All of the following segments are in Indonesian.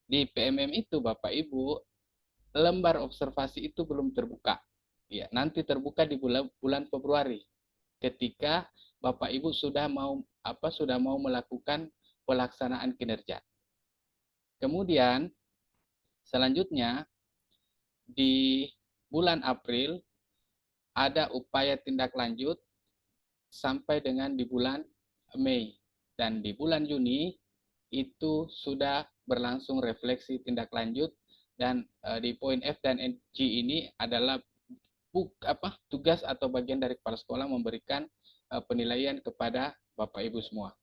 Di PMM itu Bapak Ibu, lembar observasi itu belum terbuka. Ya, nanti terbuka di bulan Februari ketika Bapak Ibu sudah mau melakukan pelaksanaan kinerja. Kemudian selanjutnya di bulan April ada upaya tindak lanjut sampai dengan di bulan Mei, dan di bulan Juni itu sudah berlangsung refleksi tindak lanjut, dan di poin F dan G ini adalah tugas atau bagian dari kepala sekolah memberikan penilaian kepada Bapak Ibu semua.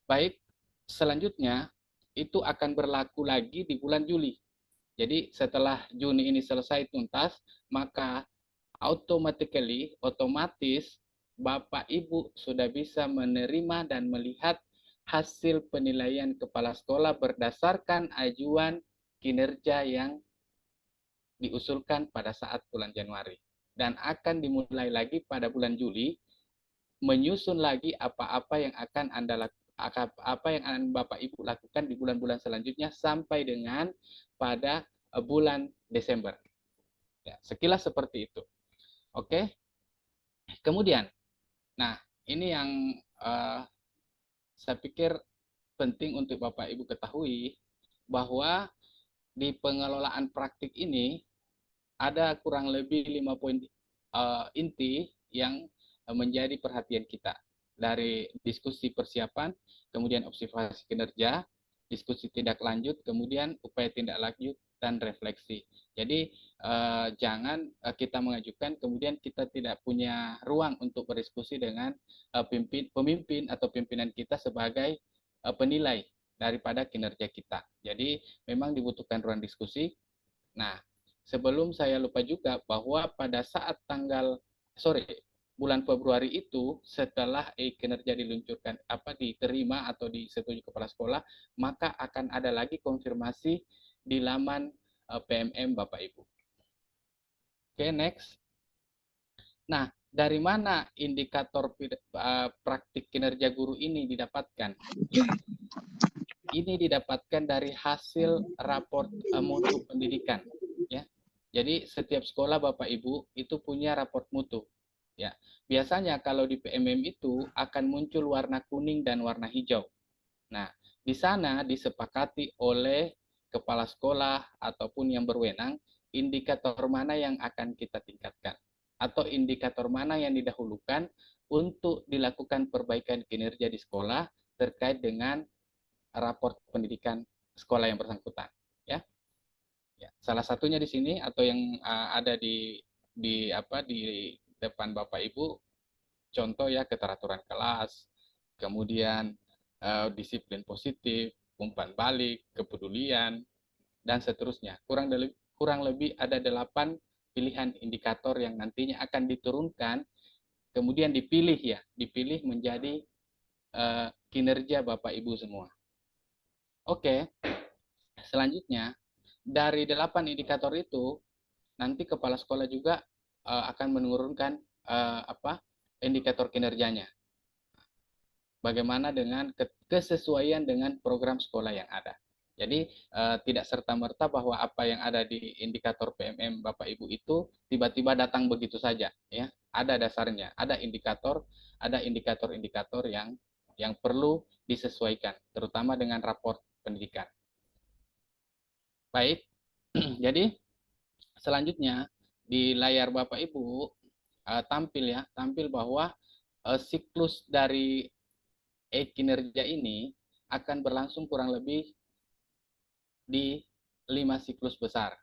Baik, selanjutnya itu akan berlaku lagi di bulan Juli. Jadi setelah Juni ini selesai tuntas, maka otomatis Bapak Ibu sudah bisa menerima dan melihat hasil penilaian kepala sekolah berdasarkan ajuan kinerja yang diusulkan pada saat bulan Januari. Dan akan dimulai lagi pada bulan Juli, menyusun lagi apa-apa yang akan Bapak Ibu lakukan di bulan-bulan selanjutnya sampai dengan pada bulan Desember. Ya, sekilas seperti itu. Oke. Kemudian, nah ini yang uh, saya pikir penting untuk Bapak Ibu ketahui, bahwa di pengelolaan praktik ini ada kurang lebih 5 poin inti yang menjadi perhatian kita. Dari diskusi persiapan, kemudian observasi kinerja, diskusi tindak lanjut, kemudian upaya tindak lanjut, dan refleksi. Jadi jangan kita mengajukan, kemudian kita tidak punya ruang untuk berdiskusi dengan pemimpin atau pimpinan kita sebagai penilai daripada kinerja kita. Jadi memang dibutuhkan ruang diskusi. Nah, sebelum saya lupa juga bahwa pada saat bulan Februari itu, setelah kinerja diluncurkan, diterima atau disetujui kepala sekolah, maka akan ada lagi konfirmasi di laman PMM Bapak Ibu. Oke, next. Nah, dari mana indikator praktik kinerja guru ini didapatkan? Ini didapatkan dari hasil raport mutu pendidikan. Ya, jadi setiap sekolah Bapak Ibu itu punya raport mutu. Ya, biasanya kalau di PMM itu akan muncul warna kuning dan warna hijau. Nah, di sana disepakati oleh kepala sekolah ataupun yang berwenang indikator mana yang akan kita tingkatkan atau indikator mana yang didahulukan untuk dilakukan perbaikan kinerja di sekolah terkait dengan raport pendidikan sekolah yang bersangkutan. Ya, salah satunya di sini atau yang ada di depan Bapak Ibu, contoh ya, keteraturan kelas, kemudian disiplin positif, umpan balik, kepedulian, dan seterusnya. Kurang lebih ada 8 pilihan indikator yang nantinya akan diturunkan, kemudian dipilih menjadi kinerja Bapak Ibu semua. Oke, selanjutnya dari 8 indikator itu nanti kepala sekolah juga akan menurunkan indikator kinerjanya. Bagaimana dengan kesesuaian dengan program sekolah yang ada. Jadi tidak serta-merta bahwa apa yang ada di indikator PMM Bapak Ibu itu tiba-tiba datang begitu saja, ya. Ada dasarnya, ada indikator-indikator yang perlu disesuaikan, terutama dengan raport pendidikan. Baik, jadi selanjutnya di layar Bapak Ibu tampil bahwa siklus dari kinerja ini akan berlangsung kurang lebih di 5 siklus besar.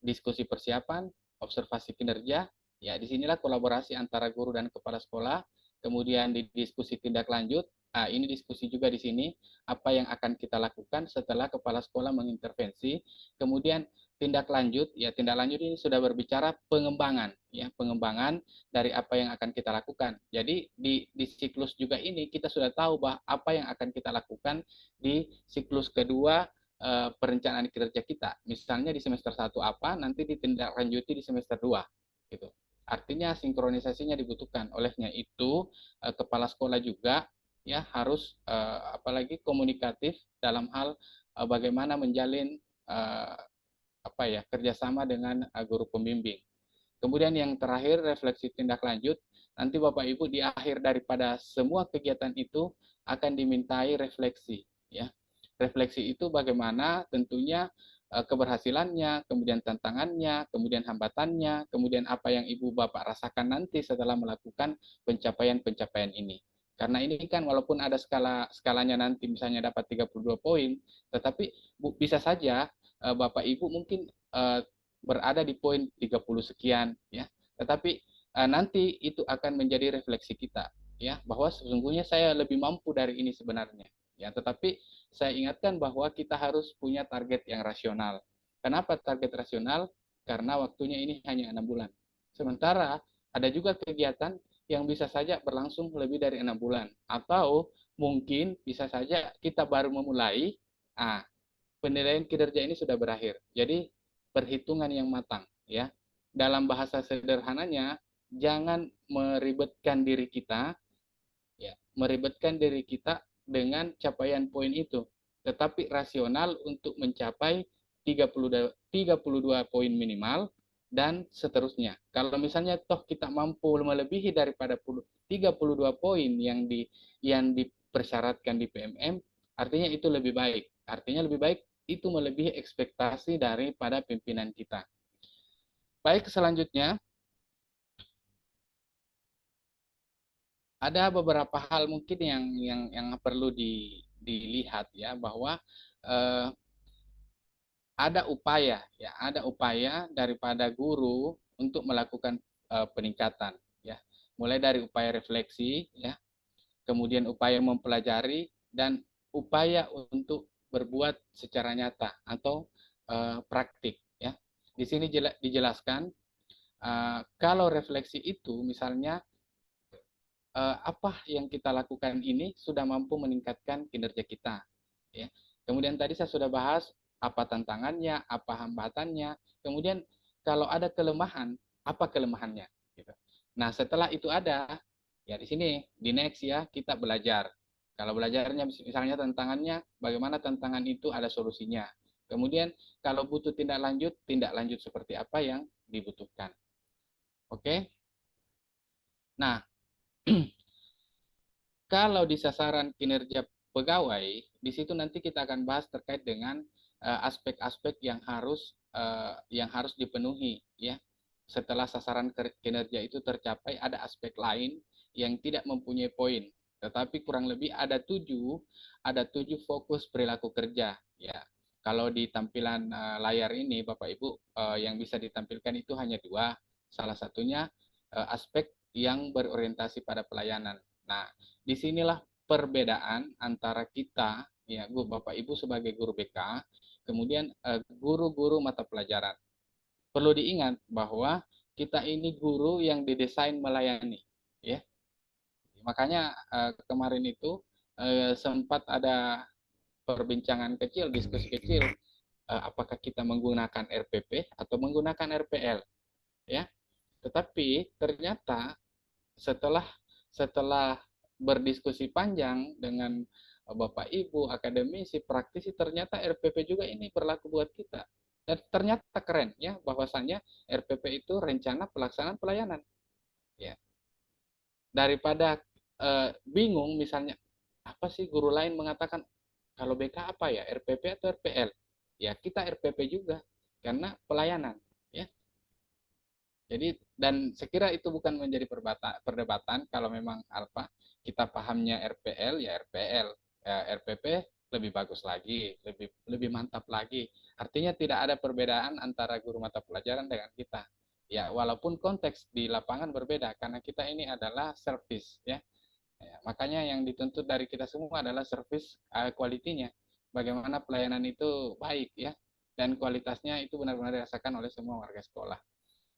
Diskusi persiapan, observasi kinerja, ya disinilah kolaborasi antara guru dan kepala sekolah. Kemudian di diskusi tindak lanjut, ini diskusi juga di sini, apa yang akan kita lakukan setelah kepala sekolah mengintervensi. Kemudian tindak lanjut ini sudah berbicara pengembangan, ya, pengembangan dari apa yang akan kita lakukan. Jadi di siklus juga ini kita sudah tahu bahwa apa yang akan kita lakukan di siklus kedua perencanaan kinerja kita. Misalnya di semester 1 apa, nanti ditindaklanjuti di semester 2 gitu. Artinya sinkronisasinya dibutuhkan. Olehnya itu kepala sekolah juga ya harus apalagi komunikatif dalam hal bagaimana menjalin kerjasama dengan guru pembimbing. Kemudian yang terakhir, refleksi tindak lanjut. Nanti Bapak Ibu di akhir daripada semua kegiatan itu akan dimintai refleksi, ya. Refleksi itu bagaimana tentunya keberhasilannya, kemudian tantangannya, kemudian hambatannya, kemudian apa yang Ibu Bapak rasakan nanti setelah melakukan pencapaian-pencapaian ini. Karena ini kan walaupun ada skalanya nanti misalnya dapat 32 poin, tetapi bisa saja Bapak Ibu mungkin berada di poin 30 sekian, ya. Tetapi nanti itu akan menjadi refleksi kita, ya, bahwa sesungguhnya saya lebih mampu dari ini sebenarnya, ya. Tetapi saya ingatkan bahwa kita harus punya target yang rasional. Kenapa target rasional? Karena waktunya ini hanya 6 bulan. Sementara ada juga kegiatan yang bisa saja berlangsung lebih dari 6 bulan. Atau mungkin bisa saja kita baru memulai, penilaian kinerja ini sudah berakhir. Jadi perhitungan yang matang, ya. Dalam bahasa sederhananya, jangan meribetkan diri kita, ya, meribetkan diri kita dengan capaian poin itu, tetapi rasional untuk mencapai 32 poin minimal dan seterusnya. Kalau misalnya toh kita mampu melebihi daripada 32 poin yang dipersyaratkan di PMM, artinya itu lebih baik. Artinya lebih baik itu melebihi ekspektasi daripada pimpinan kita. Baik, selanjutnya ada beberapa hal mungkin yang perlu dilihat, ya, bahwa eh, ada upaya daripada guru untuk melakukan peningkatan, ya. Mulai dari upaya refleksi, ya, kemudian upaya mempelajari dan upaya untuk berbuat secara nyata atau praktik, ya. Di sini dijelaskan kalau refleksi itu misalnya apa yang kita lakukan ini sudah mampu meningkatkan kinerja kita, ya. Kemudian tadi saya sudah bahas apa tantangannya, apa hambatannya, kemudian kalau ada kelemahan, apa kelemahannya, gitu. Nah, setelah itu ada, ya di sini di next, ya, kita belajar. Kalau belajarnya misalnya tantangannya, bagaimana tantangan itu ada solusinya. Kemudian kalau butuh tindak lanjut seperti apa yang dibutuhkan. Oke. Nah, kalau di sasaran kinerja pegawai, di situ nanti kita akan bahas terkait dengan aspek-aspek yang harus dipenuhi, ya. Setelah sasaran kinerja itu tercapai, ada aspek lain yang tidak mempunyai poin, tetapi kurang lebih ada tujuh fokus perilaku kerja, ya. Kalau di tampilan layar ini, Bapak Ibu, yang bisa ditampilkan itu hanya dua. Salah satunya aspek yang berorientasi pada pelayanan. Nah, disinilah perbedaan antara kita, ya, Bapak Ibu sebagai guru BK, kemudian guru-guru mata pelajaran. Perlu diingat bahwa kita ini guru yang didesain melayani, ya. Makanya kemarin itu sempat ada perbincangan kecil, diskusi kecil, apakah kita menggunakan RPP atau menggunakan RPL, ya. Tetapi ternyata setelah setelah berdiskusi panjang dengan Bapak Ibu, akademisi, praktisi, ternyata RPP juga ini berlaku buat kita. Dan ternyata keren, ya, bahwasannya RPP itu rencana pelaksanaan pelayanan, ya. Daripada bingung misalnya apa sih guru lain mengatakan kalau BK apa ya, RPP atau RPL? Ya, kita RPP juga karena pelayanan, ya. Jadi dan sekira itu bukan menjadi perdebatan kalau memang apa kita pahamnya RPL ya RPL, ya, RPP lebih bagus lagi, lebih mantap lagi. Artinya tidak ada perbedaan antara guru mata pelajaran dengan kita. Ya, walaupun konteks di lapangan berbeda karena kita ini adalah service, ya. Ya, makanya yang dituntut dari kita semua adalah service quality-nya. Bagaimana pelayanan itu baik, ya, dan kualitasnya itu benar-benar dirasakan oleh semua warga sekolah.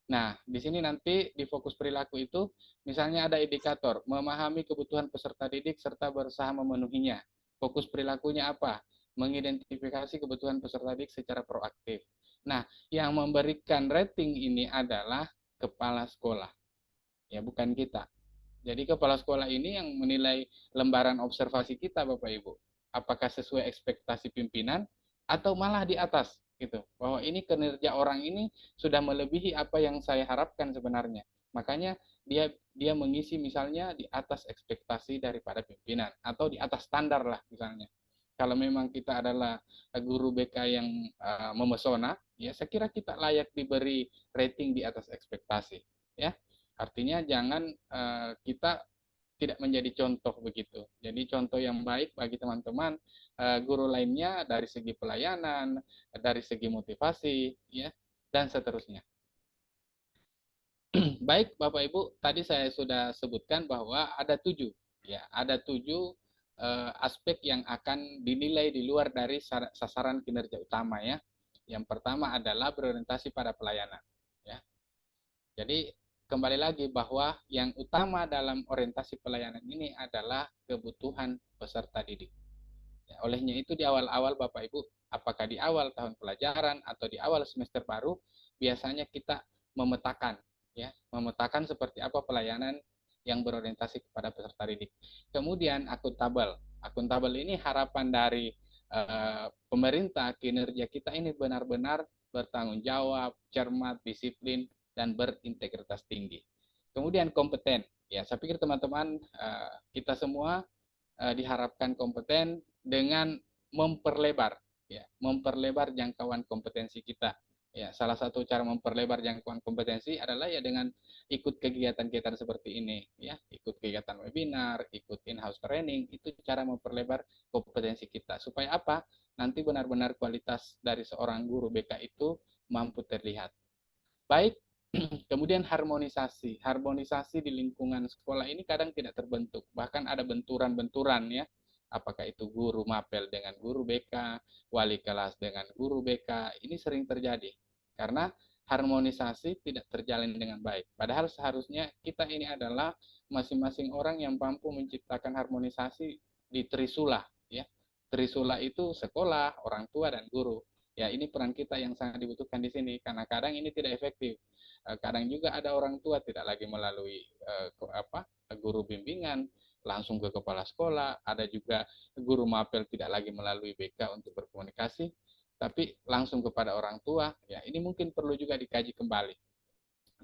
Nah, di sini nanti di fokus perilaku itu, misalnya ada indikator, memahami kebutuhan peserta didik serta berusaha memenuhinya. Fokus perilakunya apa? Mengidentifikasi kebutuhan peserta didik secara proaktif. Nah, yang memberikan rating ini adalah kepala sekolah, ya, bukan kita. Jadi kepala sekolah ini yang menilai lembaran observasi kita, Bapak Ibu. Apakah sesuai ekspektasi pimpinan atau malah di atas gitu. Bahwa ini kinerja orang ini sudah melebihi apa yang saya harapkan sebenarnya. Makanya dia dia mengisi misalnya di atas ekspektasi daripada pimpinan atau di atas standar lah misalnya. Kalau memang kita adalah guru BK yang memesona, ya saya kira kita layak diberi rating di atas ekspektasi, ya. Artinya jangan kita tidak menjadi contoh begitu. Jadi contoh yang baik bagi teman-teman guru lainnya dari segi pelayanan, dari segi motivasi, ya, dan seterusnya. Baik, Bapak Ibu, tadi saya sudah sebutkan bahwa ada 7, ya, ada 7 aspek yang akan dinilai di luar dari sasaran kinerja utama, ya. Yang pertama adalah berorientasi pada pelayanan, ya. Jadi kembali lagi bahwa yang utama dalam orientasi pelayanan ini adalah kebutuhan peserta didik. Ya, olehnya itu di awal-awal Bapak Ibu, apakah di awal tahun pelajaran atau di awal semester baru, biasanya kita memetakan, ya, memetakan seperti apa pelayanan yang berorientasi kepada peserta didik. Kemudian akuntabel. Akuntabel ini harapan dari pemerintah kinerja kita ini benar-benar bertanggung jawab, cermat, disiplin, dan berintegritas tinggi. Kemudian kompeten. Ya, saya pikir teman-teman kita semua diharapkan kompeten dengan memperlebar, ya, memperlebar jangkauan kompetensi kita. Ya, salah satu cara memperlebar jangkauan kompetensi adalah ya dengan ikut kegiatan-kegiatan seperti ini, ya, ikut kegiatan webinar, ikut in-house training, itu cara memperlebar kompetensi kita. Supaya apa? Nanti benar-benar kualitas dari seorang guru BK itu mampu terlihat. Baik, kemudian harmonisasi. Harmonisasi di lingkungan sekolah ini kadang tidak terbentuk. Bahkan ada benturan-benturan, ya. Apakah itu guru mapel dengan guru BK, wali kelas dengan guru BK, ini sering terjadi. Karena harmonisasi tidak terjalin dengan baik. Padahal seharusnya kita ini adalah masing-masing orang yang mampu menciptakan harmonisasi di Trisula, ya. Trisula itu sekolah, orang tua, dan guru. Ya, ini peran kita yang sangat dibutuhkan di sini, karena kadang ini tidak efektif. Kadang juga ada orang tua tidak lagi melalui guru bimbingan, langsung ke kepala sekolah, ada juga guru mapel tidak lagi melalui BK untuk berkomunikasi, tapi langsung kepada orang tua. Ya, ini mungkin perlu juga dikaji kembali.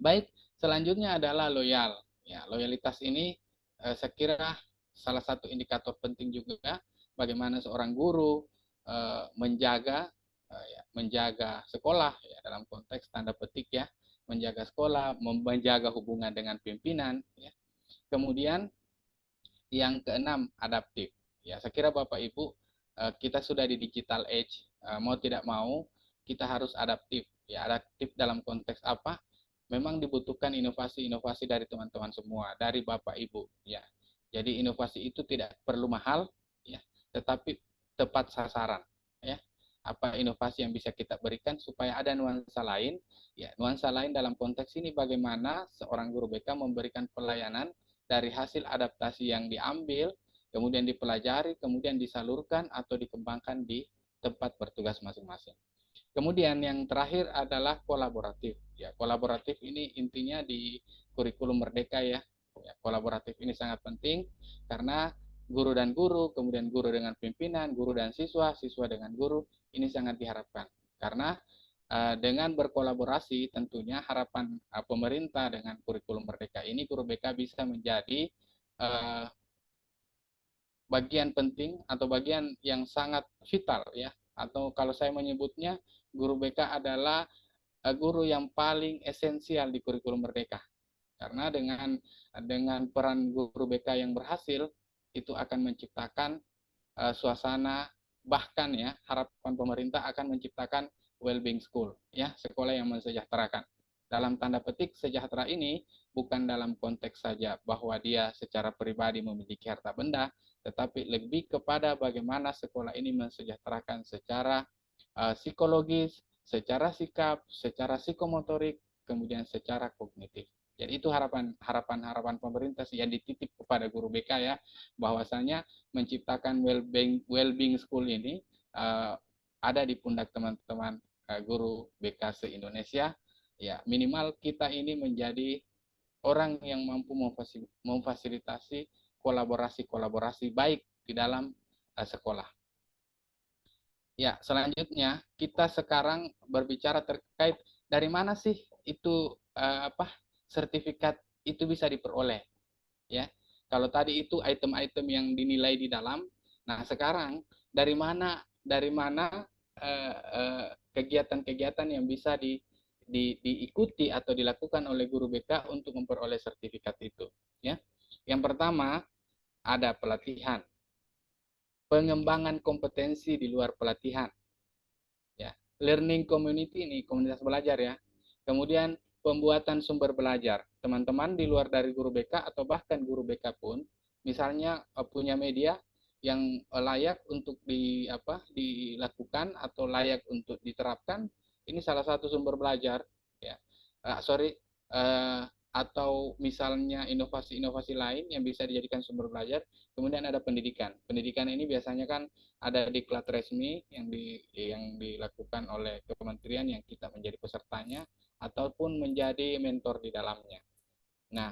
Baik, selanjutnya adalah loyal. Ya, loyalitas ini saya kira salah satu indikator penting juga bagaimana seorang guru menjaga menjaga sekolah, ya, dalam konteks tanda petik, ya, menjaga sekolah, menjaga hubungan dengan pimpinan, ya. Kemudian yang keenam, adaptif. Ya, saya kira Bapak Ibu kita sudah di digital age, mau tidak mau kita harus adaptif. Ya, adaptif dalam konteks apa? Memang dibutuhkan inovasi-inovasi dari teman-teman semua, dari Bapak Ibu, ya. Jadi inovasi itu tidak perlu mahal, ya, tetapi tepat sasaran, ya. Apa inovasi yang bisa kita berikan supaya ada nuansa lain, ya, nuansa lain dalam konteks ini bagaimana seorang guru BK memberikan pelayanan dari hasil adaptasi yang diambil, kemudian dipelajari, kemudian disalurkan atau dikembangkan di tempat bertugas masing-masing. Kemudian yang terakhir adalah kolaboratif. Ya, kolaboratif ini intinya di kurikulum Merdeka, ya. Ya, kolaboratif ini sangat penting karena guru dan guru, kemudian guru dengan pimpinan, guru dan siswa, siswa dengan guru, ini sangat diharapkan. Karena dengan berkolaborasi tentunya harapan pemerintah dengan kurikulum Merdeka ini guru BK bisa menjadi bagian penting atau bagian yang sangat vital, ya, atau kalau saya menyebutnya guru BK adalah guru yang paling esensial di kurikulum Merdeka, karena dengan peran guru BK yang berhasil itu akan menciptakan suasana, bahkan, ya, harapan pemerintah akan menciptakan well-being school, ya, sekolah yang mensejahterakan. Dalam tanda petik sejahtera ini bukan dalam konteks saja bahwa dia secara pribadi memiliki harta benda, tetapi lebih kepada bagaimana sekolah ini mensejahterakan secara psikologis, secara sikap, secara psikomotorik, kemudian secara kognitif. Jadi itu harapan pemerintah yang dititip kepada guru BK, ya, bahwasanya menciptakan well-being school ini ada di pundak teman-teman guru BK se-Indonesia. Ya, minimal kita ini menjadi orang yang mampu memfasilitasi kolaborasi-kolaborasi baik di dalam sekolah. Ya, selanjutnya kita sekarang berbicara terkait dari mana sih itu sertifikat itu bisa diperoleh, ya. Kalau tadi itu item-item yang dinilai di dalam, nah sekarang dari mana kegiatan-kegiatan yang bisa diikuti atau dilakukan oleh guru BK untuk memperoleh sertifikat itu, ya. Yang pertama ada pelatihan, pengembangan kompetensi di luar pelatihan, ya. Learning community ini komunitas belajar, ya. Kemudian pembuatan sumber belajar. Teman-teman di luar dari guru BK atau bahkan guru BK pun misalnya punya media yang layak untuk dilakukan atau layak untuk diterapkan, ini salah satu sumber belajar, ya. Sorry, atau misalnya inovasi-inovasi lain yang bisa dijadikan sumber belajar. Kemudian ada pendidikan. Pendidikan ini biasanya kan ada diklat resmi yang dilakukan oleh kementerian yang kita menjadi pesertanya ataupun menjadi mentor di dalamnya. Nah,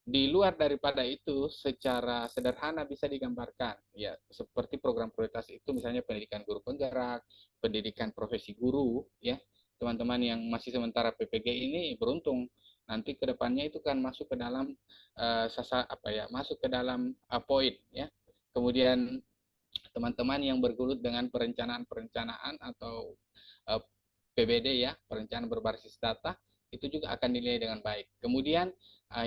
di luar daripada itu secara sederhana bisa digambarkan, ya, seperti program prioritas itu misalnya pendidikan guru penggerak, pendidikan profesi guru, ya. Teman-teman yang masih sementara PPG ini beruntung, nanti kedepannya itu kan masuk ke dalam masuk ke dalam poin, ya. Kemudian teman-teman yang bergelut dengan perencanaan-perencanaan atau PBD, ya, perencanaan berbasis data, itu juga akan dinilai dengan baik. Kemudian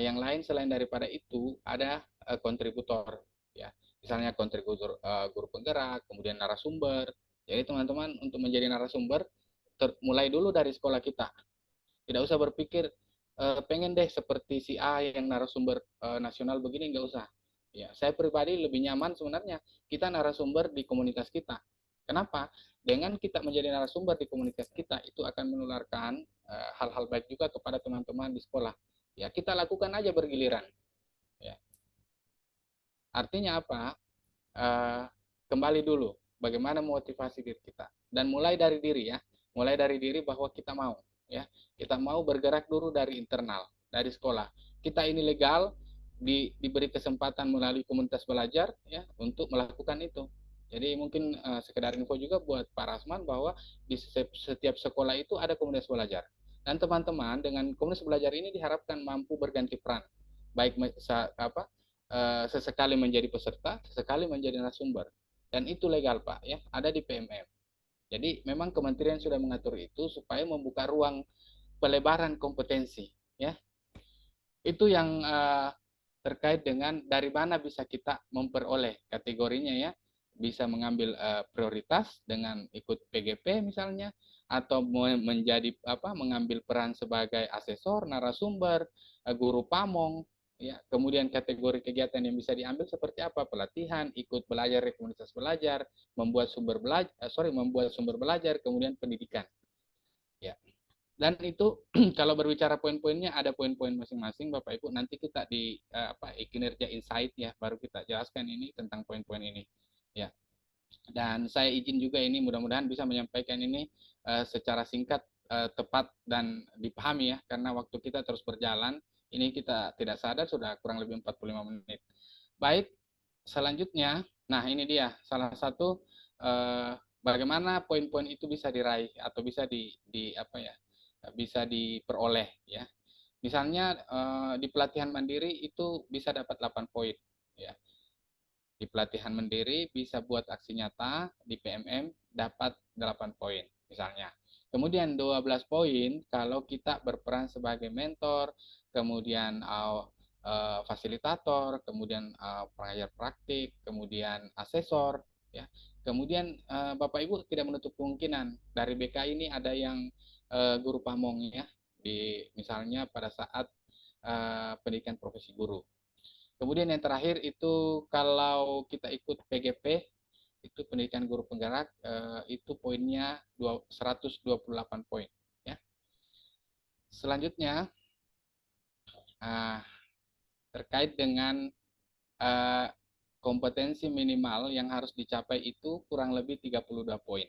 yang lain selain daripada itu ada kontributor, ya, misalnya kontributor guru penggerak, kemudian narasumber. Jadi teman-teman untuk menjadi narasumber mulai dulu dari sekolah kita, tidak usah berpikir pengen deh seperti si A yang narasumber nasional begini, nggak usah. Ya, saya pribadi lebih nyaman sebenarnya kita narasumber di komunitas kita. Kenapa? Dengan kita menjadi narasumber di komunitas kita, itu akan menularkan hal-hal baik juga kepada teman-teman di sekolah. Ya, kita lakukan aja bergiliran. Ya. Artinya apa? uh, Kembali dulu bagaimana motivasi diri kita dan mulai dari diri, ya, mulai dari diri bahwa kita mau, ya, kita mau bergerak dulu dari internal, dari sekolah kita ini legal, diberi kesempatan melalui komunitas belajar, ya, untuk melakukan itu. Jadi mungkin sekedar info juga buat Pak Rasman bahwa di setiap sekolah itu ada komunitas belajar, dan teman-teman dengan komunitas belajar ini diharapkan mampu berganti peran, baik sesekali menjadi peserta, sesekali menjadi narasumber. Dan itu legal, Pak, ya, ada di PMM. Jadi memang kementerian sudah mengatur itu supaya membuka ruang pelebaran kompetensi, ya. Itu yang terkait dengan dari mana bisa kita memperoleh kategorinya, ya. Bisa mengambil prioritas dengan ikut PGP misalnya, atau mengambil peran sebagai asesor, narasumber, guru pamong, ya. Kemudian kategori kegiatan yang bisa diambil seperti apa? Pelatihan, ikut belajar di komunitas belajar, membuat sumber belajar, kemudian pendidikan, ya. Dan itu kalau berbicara poin-poinnya ada poin-poin masing-masing Bapak Ibu, nanti kita di kinerja insight, ya, baru kita jelaskan ini tentang poin-poin ini, ya. Dan saya izin juga ini mudah-mudahan bisa menyampaikan ini secara singkat, tepat dan dipahami, ya, karena waktu kita terus berjalan, ini kita tidak sadar sudah kurang lebih 45 menit. Baik, selanjutnya, nah ini dia salah satu bagaimana poin-poin itu bisa diraih atau bisa bisa diperoleh, ya. Misalnya di pelatihan mandiri itu bisa dapat 8 poin, ya. Di pelatihan mandiri bisa buat aksi nyata, di PMM dapat 8 poin misalnya. Kemudian 12 poin kalau kita berperan sebagai mentor, kemudian fasilitator, kemudian pengajar praktik, kemudian asesor, ya. Kemudian Bapak Ibu tidak menutup kemungkinan dari BK ini ada yang guru pamong, ya, di misalnya pada saat pendidikan profesi guru. Kemudian yang terakhir itu kalau kita ikut PGP, itu pendidikan guru penggerak, itu poinnya 128 poin, ya. Selanjutnya terkait dengan uh, kompetensi minimal yang harus dicapai itu kurang lebih 32 poin.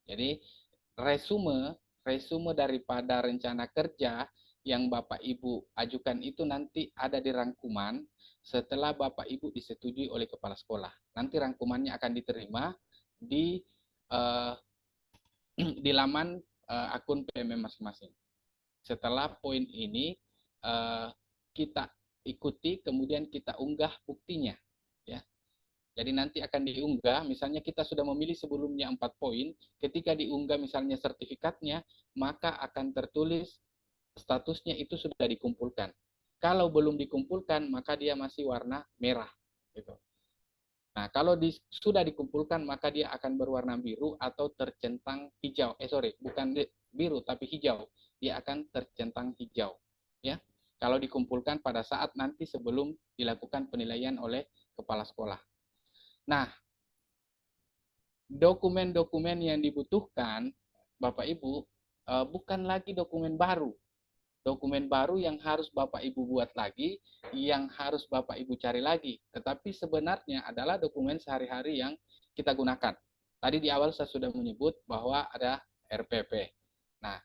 Jadi resume resume daripada rencana kerja yang Bapak Ibu ajukan itu nanti ada di rangkuman setelah Bapak Ibu disetujui oleh kepala sekolah. Nanti rangkumannya akan diterima di uh, di laman akun PMM masing-masing. Setelah poin ini kita ikuti, kemudian kita unggah buktinya, ya. Jadi nanti akan diunggah, misalnya kita sudah memilih sebelumnya 4 poin, ketika diunggah misalnya sertifikatnya, maka akan tertulis statusnya itu sudah dikumpulkan. Kalau belum dikumpulkan, maka dia masih warna merah. Gitu. Nah, kalau sudah dikumpulkan, maka dia akan berwarna biru atau tercentang hijau. Bukan biru, tapi hijau. Dia akan tercentang hijau. Ya, kalau dikumpulkan pada saat nanti sebelum dilakukan penilaian oleh kepala sekolah. Nah, dokumen-dokumen yang dibutuhkan, Bapak Ibu, bukan lagi dokumen baru. Dokumen baru yang harus Bapak Ibu buat lagi, yang harus Bapak Ibu cari lagi. Tetapi sebenarnya adalah dokumen sehari-hari yang kita gunakan. Tadi di awal saya sudah menyebut bahwa ada RPP. Nah,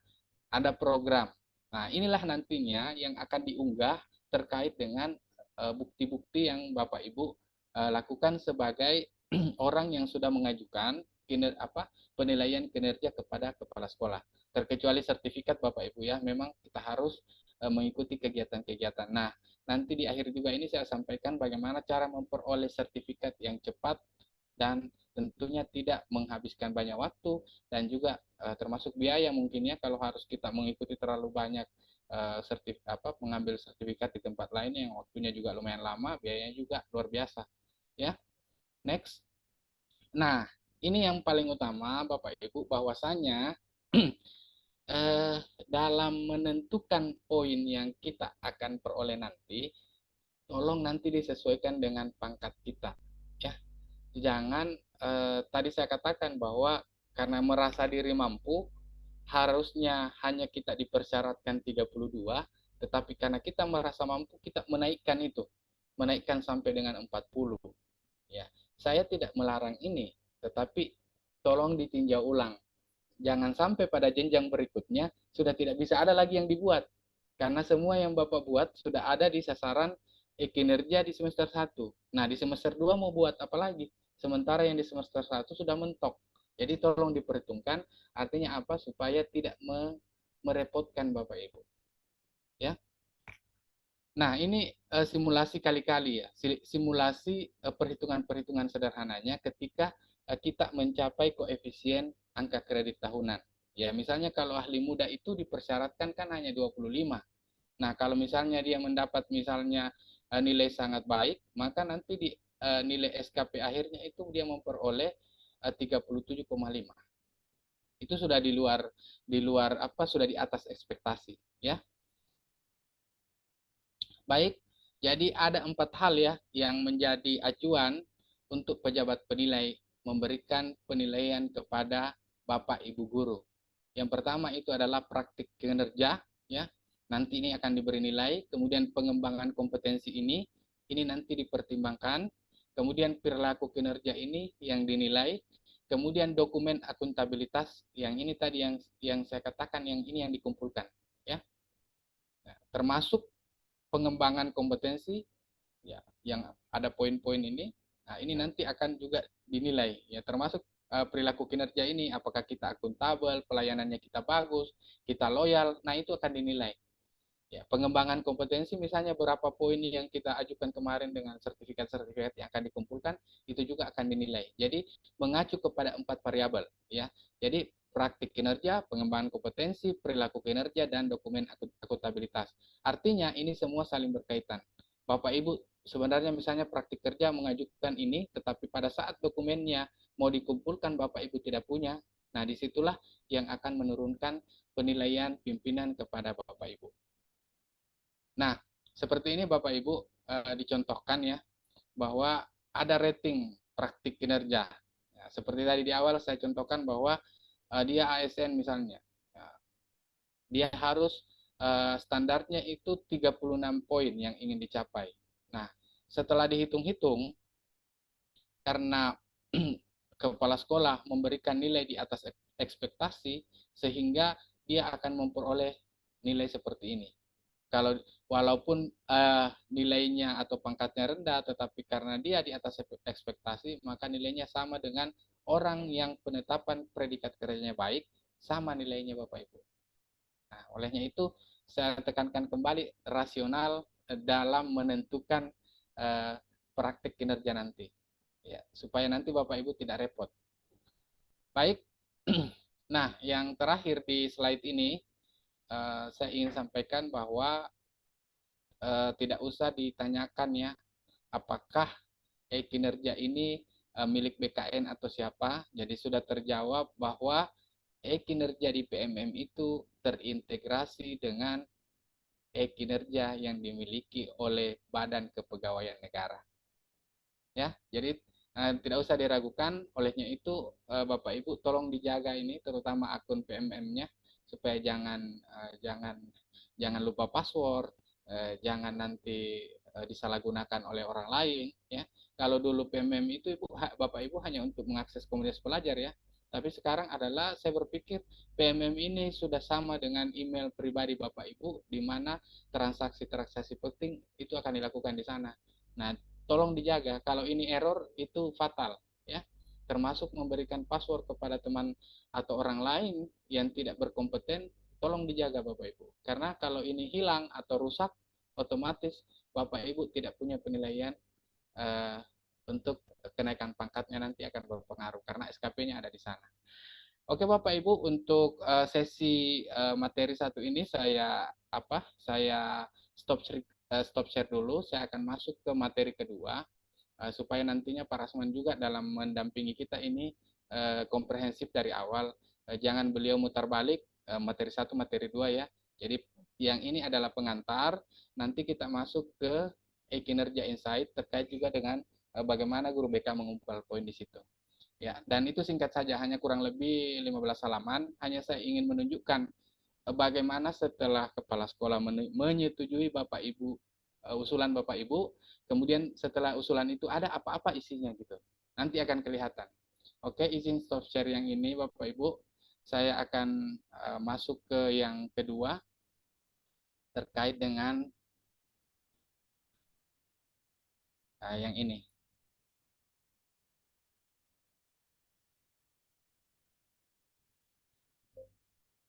ada program. Nah, inilah nantinya yang akan diunggah terkait dengan bukti-bukti yang Bapak Ibu lakukan sebagai orang yang sudah mengajukan penilaian kinerja kepada kepala sekolah. Terkecuali sertifikat Bapak Ibu ya, memang kita harus mengikuti kegiatan-kegiatan. Nah, nanti di akhir juga ini saya sampaikan bagaimana cara memperoleh sertifikat yang cepat dan tentunya tidak menghabiskan banyak waktu dan juga termasuk biaya mungkin ya kalau harus kita mengikuti terlalu banyak mengambil sertifikat di tempat lain yang waktunya juga lumayan lama, biayanya juga luar biasa. Ya, next. Nah, ini yang paling utama Bapak Ibu bahwasanya dalam menentukan poin yang kita akan peroleh nanti, tolong nanti disesuaikan dengan pangkat kita. Ya, jangan tadi saya katakan bahwa karena merasa diri mampu, harusnya hanya kita dipersyaratkan 32, tetapi karena kita merasa mampu, kita menaikkan itu. Menaikkan sampai dengan 40. Ya, saya tidak melarang ini, tetapi tolong ditinjau ulang. Jangan sampai pada jenjang berikutnya sudah tidak bisa ada lagi yang dibuat. Karena semua yang Bapak buat sudah ada di sasaran kinerja di semester 1. Nah, di semester 2 mau buat apa lagi? Sementara yang di semester 1 sudah mentok. Jadi tolong diperhitungkan artinya apa supaya tidak merepotkan Bapak Ibu. Ya. Nah, ini simulasi kali-kali ya. Simulasi perhitungan-perhitungan sederhananya ketika kita mencapai koefisien angka kredit tahunan. Ya, misalnya kalau ahli muda itu dipersyaratkan kan hanya 25. Nah, kalau misalnya dia mendapat misalnya nilai sangat baik, maka nanti di nilai SKP akhirnya itu dia memperoleh 37,5. Itu sudah di luar sudah di atas ekspektasi, ya. Baik, jadi ada 4 hal ya yang menjadi acuan untuk pejabat penilai memberikan penilaian kepada Bapak Ibu guru. Yang pertama itu adalah praktik kinerja, ya. Nanti ini akan diberi nilai, kemudian pengembangan kompetensi ini nanti dipertimbangkan, kemudian perilaku kinerja ini yang dinilai, kemudian dokumen akuntabilitas yang ini tadi yang saya katakan yang ini yang dikumpulkan, ya. Nah, termasuk pengembangan kompetensi ya yang ada poin-poin ini. Nah, ini nanti akan juga dinilai ya termasuk perilaku kinerja ini apakah kita akuntabel, pelayanannya kita bagus, kita loyal. Nah, itu akan dinilai. Ya, pengembangan kompetensi misalnya berapa poin yang kita ajukan kemarin dengan sertifikat-sertifikat yang akan dikumpulkan itu juga akan dinilai. Jadi mengacu kepada 4 variabel ya. Jadi praktik kinerja, pengembangan kompetensi, perilaku kinerja dan dokumen akuntabilitas. Artinya ini semua saling berkaitan. Bapak Ibu sebenarnya misalnya praktik kerja mengajukan ini tetapi pada saat dokumennya mau dikumpulkan Bapak Ibu tidak punya. Nah, disitulah yang akan menurunkan penilaian pimpinan kepada Bapak Ibu. Nah, seperti ini Bapak Ibu dicontohkan ya bahwa ada rating praktik kinerja. Ya, seperti tadi di awal saya contohkan bahwa dia ASN misalnya. Ya, dia harus standarnya itu 36 poin yang ingin dicapai. Nah, setelah dihitung-hitung karena kepala sekolah memberikan nilai di atas ekspektasi sehingga dia akan memperoleh nilai seperti ini. Kalau walaupun nilainya atau pangkatnya rendah, tetapi karena dia di atas ekspektasi, maka nilainya sama dengan orang yang penetapan predikat kerjanya baik sama nilainya Bapak Ibu. Nah, olehnya itu saya tekankan kembali rasional dalam menentukan eh, praktik kinerja nanti, ya, supaya nanti Bapak Ibu tidak repot. Baik, nah yang terakhir di slide ini saya ingin sampaikan bahwa tidak usah ditanyakan ya, apakah kinerja ini milik BKN atau siapa. Jadi sudah terjawab bahwa kinerja di PMM itu terintegrasi dengan kinerja yang dimiliki oleh Badan Kepegawaian Negara. Ya, jadi tidak usah diragukan. Olehnya itu Bapak Ibu tolong dijaga ini, terutama akun PMM-nya, supaya jangan lupa password, jangan nanti disalahgunakan oleh orang lain. Ya, kalau dulu PMM itu Bapak Ibu hanya untuk mengakses komunitas pelajar ya. Tapi sekarang adalah saya berpikir PMM ini sudah sama dengan email pribadi Bapak Ibu, di mana transaksi-transaksi penting itu akan dilakukan di sana. Nah, tolong dijaga. Kalau ini error itu fatal, ya. Termasuk memberikan password kepada teman atau orang lain yang tidak berkompeten, tolong dijaga Bapak Ibu. Karena kalau ini hilang atau rusak, otomatis Bapak Ibu tidak punya penilaian uh, untuk kenaikan pangkatnya nanti akan berpengaruh karena SKP-nya ada di sana. Oke Bapak Ibu, untuk sesi materi satu ini saya stop share dulu. Saya akan masuk ke materi kedua supaya nantinya para semen juga dalam mendampingi kita ini komprehensif dari awal. Jangan beliau mutar balik materi satu, materi dua ya. Jadi yang ini adalah pengantar. Nanti kita masuk ke kinerja insight terkait juga dengan bagaimana guru BK mengumpulkan poin di situ. Ya, dan itu singkat saja, hanya kurang lebih 15 halaman. Hanya saya ingin menunjukkan bagaimana setelah kepala sekolah menyetujui Bapak Ibu usulan Bapak Ibu, kemudian setelah usulan itu ada apa-apa isinya gitu. Nanti akan kelihatan. Oke, izin stop share yang ini Bapak Ibu. Saya akan masuk ke yang kedua terkait dengan yang ini.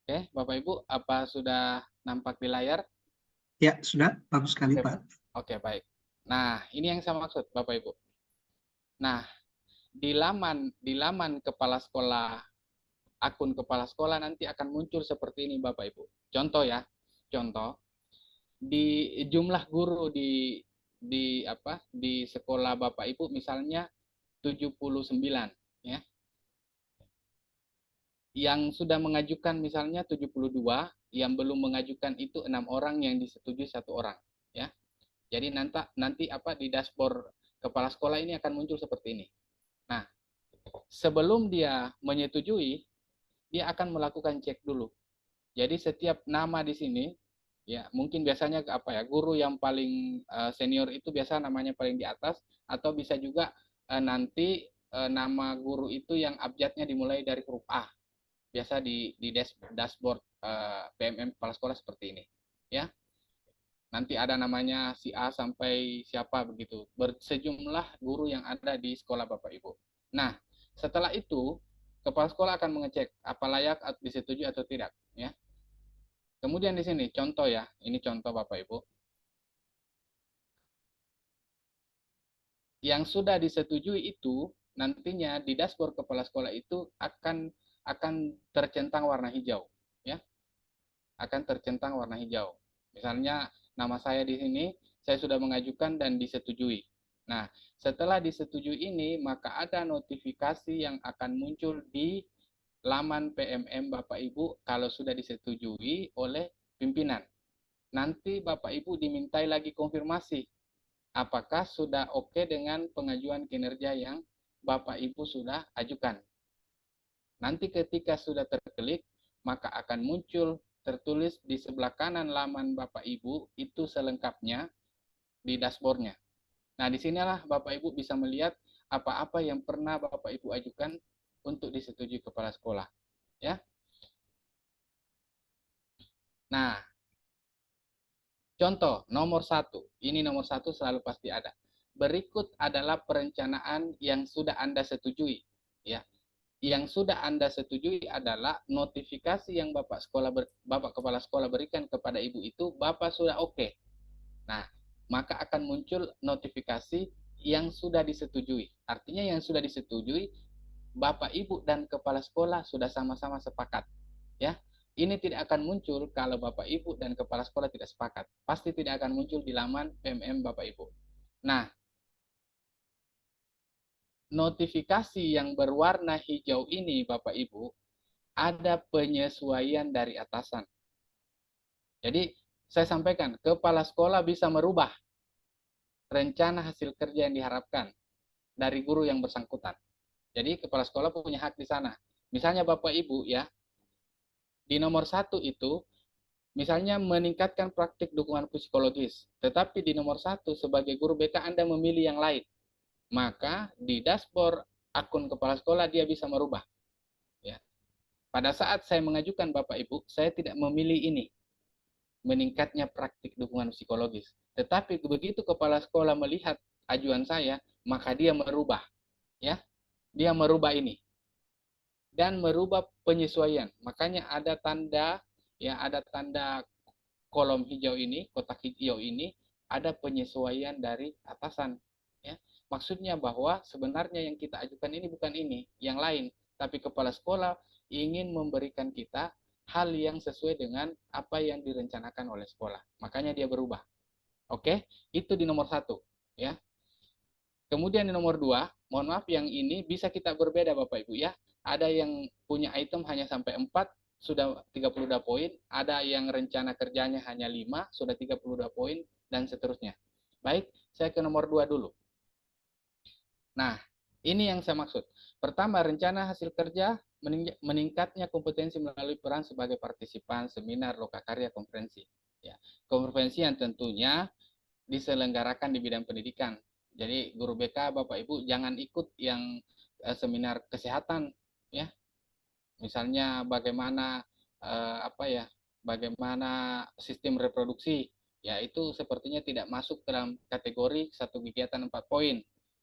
Oke, Bapak Ibu, apa sudah nampak di layar? Ya, sudah. Bagus sekali, Oke, Pak. Oke, baik. Nah, ini yang saya maksud, Bapak Ibu. Nah, di laman kepala sekolah, akun kepala sekolah nanti akan muncul seperti ini, Bapak Ibu. Contoh ya, contoh di jumlah guru di sekolah Bapak Ibu misalnya 79 ya. Yang sudah mengajukan misalnya 72, yang belum mengajukan itu 6 orang, yang disetujui 1 orang ya. Jadi nanti di dashboard kepala sekolah ini akan muncul seperti ini. Nah, sebelum dia menyetujui, dia akan melakukan cek dulu. Jadi setiap nama di sini, ya mungkin biasanya guru yang paling senior itu biasa namanya paling di atas, atau bisa juga nanti nama guru itu yang abjadnya dimulai dari huruf A. Biasa di dashboard PMM kepala sekolah seperti ini, ya. Nanti ada namanya si A sampai siapa begitu, bersejumlah guru yang ada di sekolah Bapak Ibu. Nah, setelah itu kepala sekolah akan mengecek apa layak disetujui atau tidak, ya. Kemudian di sini contoh ya, ini contoh Bapak Ibu. Yang sudah disetujui itu nantinya di dashboard kepala sekolah itu akan tercentang warna hijau, ya. Akan tercentang warna hijau. Misalnya nama saya di sini, saya sudah mengajukan dan disetujui. Nah, setelah disetujui ini, maka ada notifikasi yang akan muncul di laman PMM Bapak Ibu kalau sudah disetujui oleh pimpinan. Nanti Bapak Ibu dimintai lagi konfirmasi apakah sudah oke dengan pengajuan kinerja yang Bapak Ibu sudah ajukan. Nanti ketika sudah terklik, maka akan muncul tertulis di sebelah kanan laman Bapak Ibu itu selengkapnya di dashboardnya. Nah, disinilah Bapak Ibu bisa melihat apa-apa yang pernah Bapak Ibu ajukan untuk disetujui kepala sekolah. Ya. Nah, contoh nomor 1, ini nomor 1 selalu pasti ada. Berikut adalah perencanaan yang sudah Anda setujui. Ya, yang sudah Anda setujui adalah notifikasi yang Bapak Kepala Sekolah berikan kepada Ibu itu Bapak sudah oke. Nah, maka akan muncul notifikasi yang sudah disetujui. Artinya yang sudah disetujui Bapak, Ibu, dan Kepala Sekolah sudah sama-sama sepakat. Ya, ini tidak akan muncul kalau Bapak, Ibu, dan Kepala Sekolah tidak sepakat. Pasti tidak akan muncul di laman PMM Bapak, Ibu. Nah, notifikasi yang berwarna hijau ini, Bapak, Ibu, ada penyesuaian dari atasan. Jadi, saya sampaikan, Kepala Sekolah bisa merubah rencana hasil kerja yang diharapkan dari guru yang bersangkutan. Jadi, Kepala Sekolah punya hak di sana. Misalnya Bapak, Ibu, ya, di nomor 1 itu misalnya meningkatkan praktik dukungan psikologis, tetapi di nomor 1 sebagai guru BK Anda memilih yang lain, maka di dashboard akun kepala sekolah dia bisa merubah. Ya. Pada saat saya mengajukan Bapak Ibu, saya tidak memilih ini, meningkatnya praktik dukungan psikologis. Tetapi begitu kepala sekolah melihat ajuan saya, maka dia merubah. Ya, dia merubah ini dan merubah penyesuaian. Makanya ada tanda, ya, ada tanda kolom hijau ini, kotak hijau ini, ada penyesuaian dari atasan. Ya. Maksudnya bahwa sebenarnya yang kita ajukan ini bukan ini, yang lain. Tapi kepala sekolah ingin memberikan kita hal yang sesuai dengan apa yang direncanakan oleh sekolah. Makanya dia berubah. Oke, itu di nomor 1. Ya. Kemudian di nomor 2, mohon maaf yang ini bisa kita berbeda Bapak Ibu ya. Ada yang punya item hanya sampai 4, sudah 32 poin, ada yang rencana kerjanya hanya 5, sudah 32 poin, dan seterusnya. Baik, saya ke nomor 2 dulu. Nah, ini yang saya maksud. Pertama, rencana hasil kerja meningkatnya kompetensi melalui peran sebagai partisipan, seminar, lokakarya, konferensi. Ya, konferensi yang tentunya diselenggarakan di bidang pendidikan. Jadi guru BK Bapak Ibu jangan ikut yang seminar kesehatan ya. Misalnya bagaimana apa ya? Bagaimana sistem reproduksi. Ya itu sepertinya tidak masuk dalam kategori satu kegiatan 4 poin.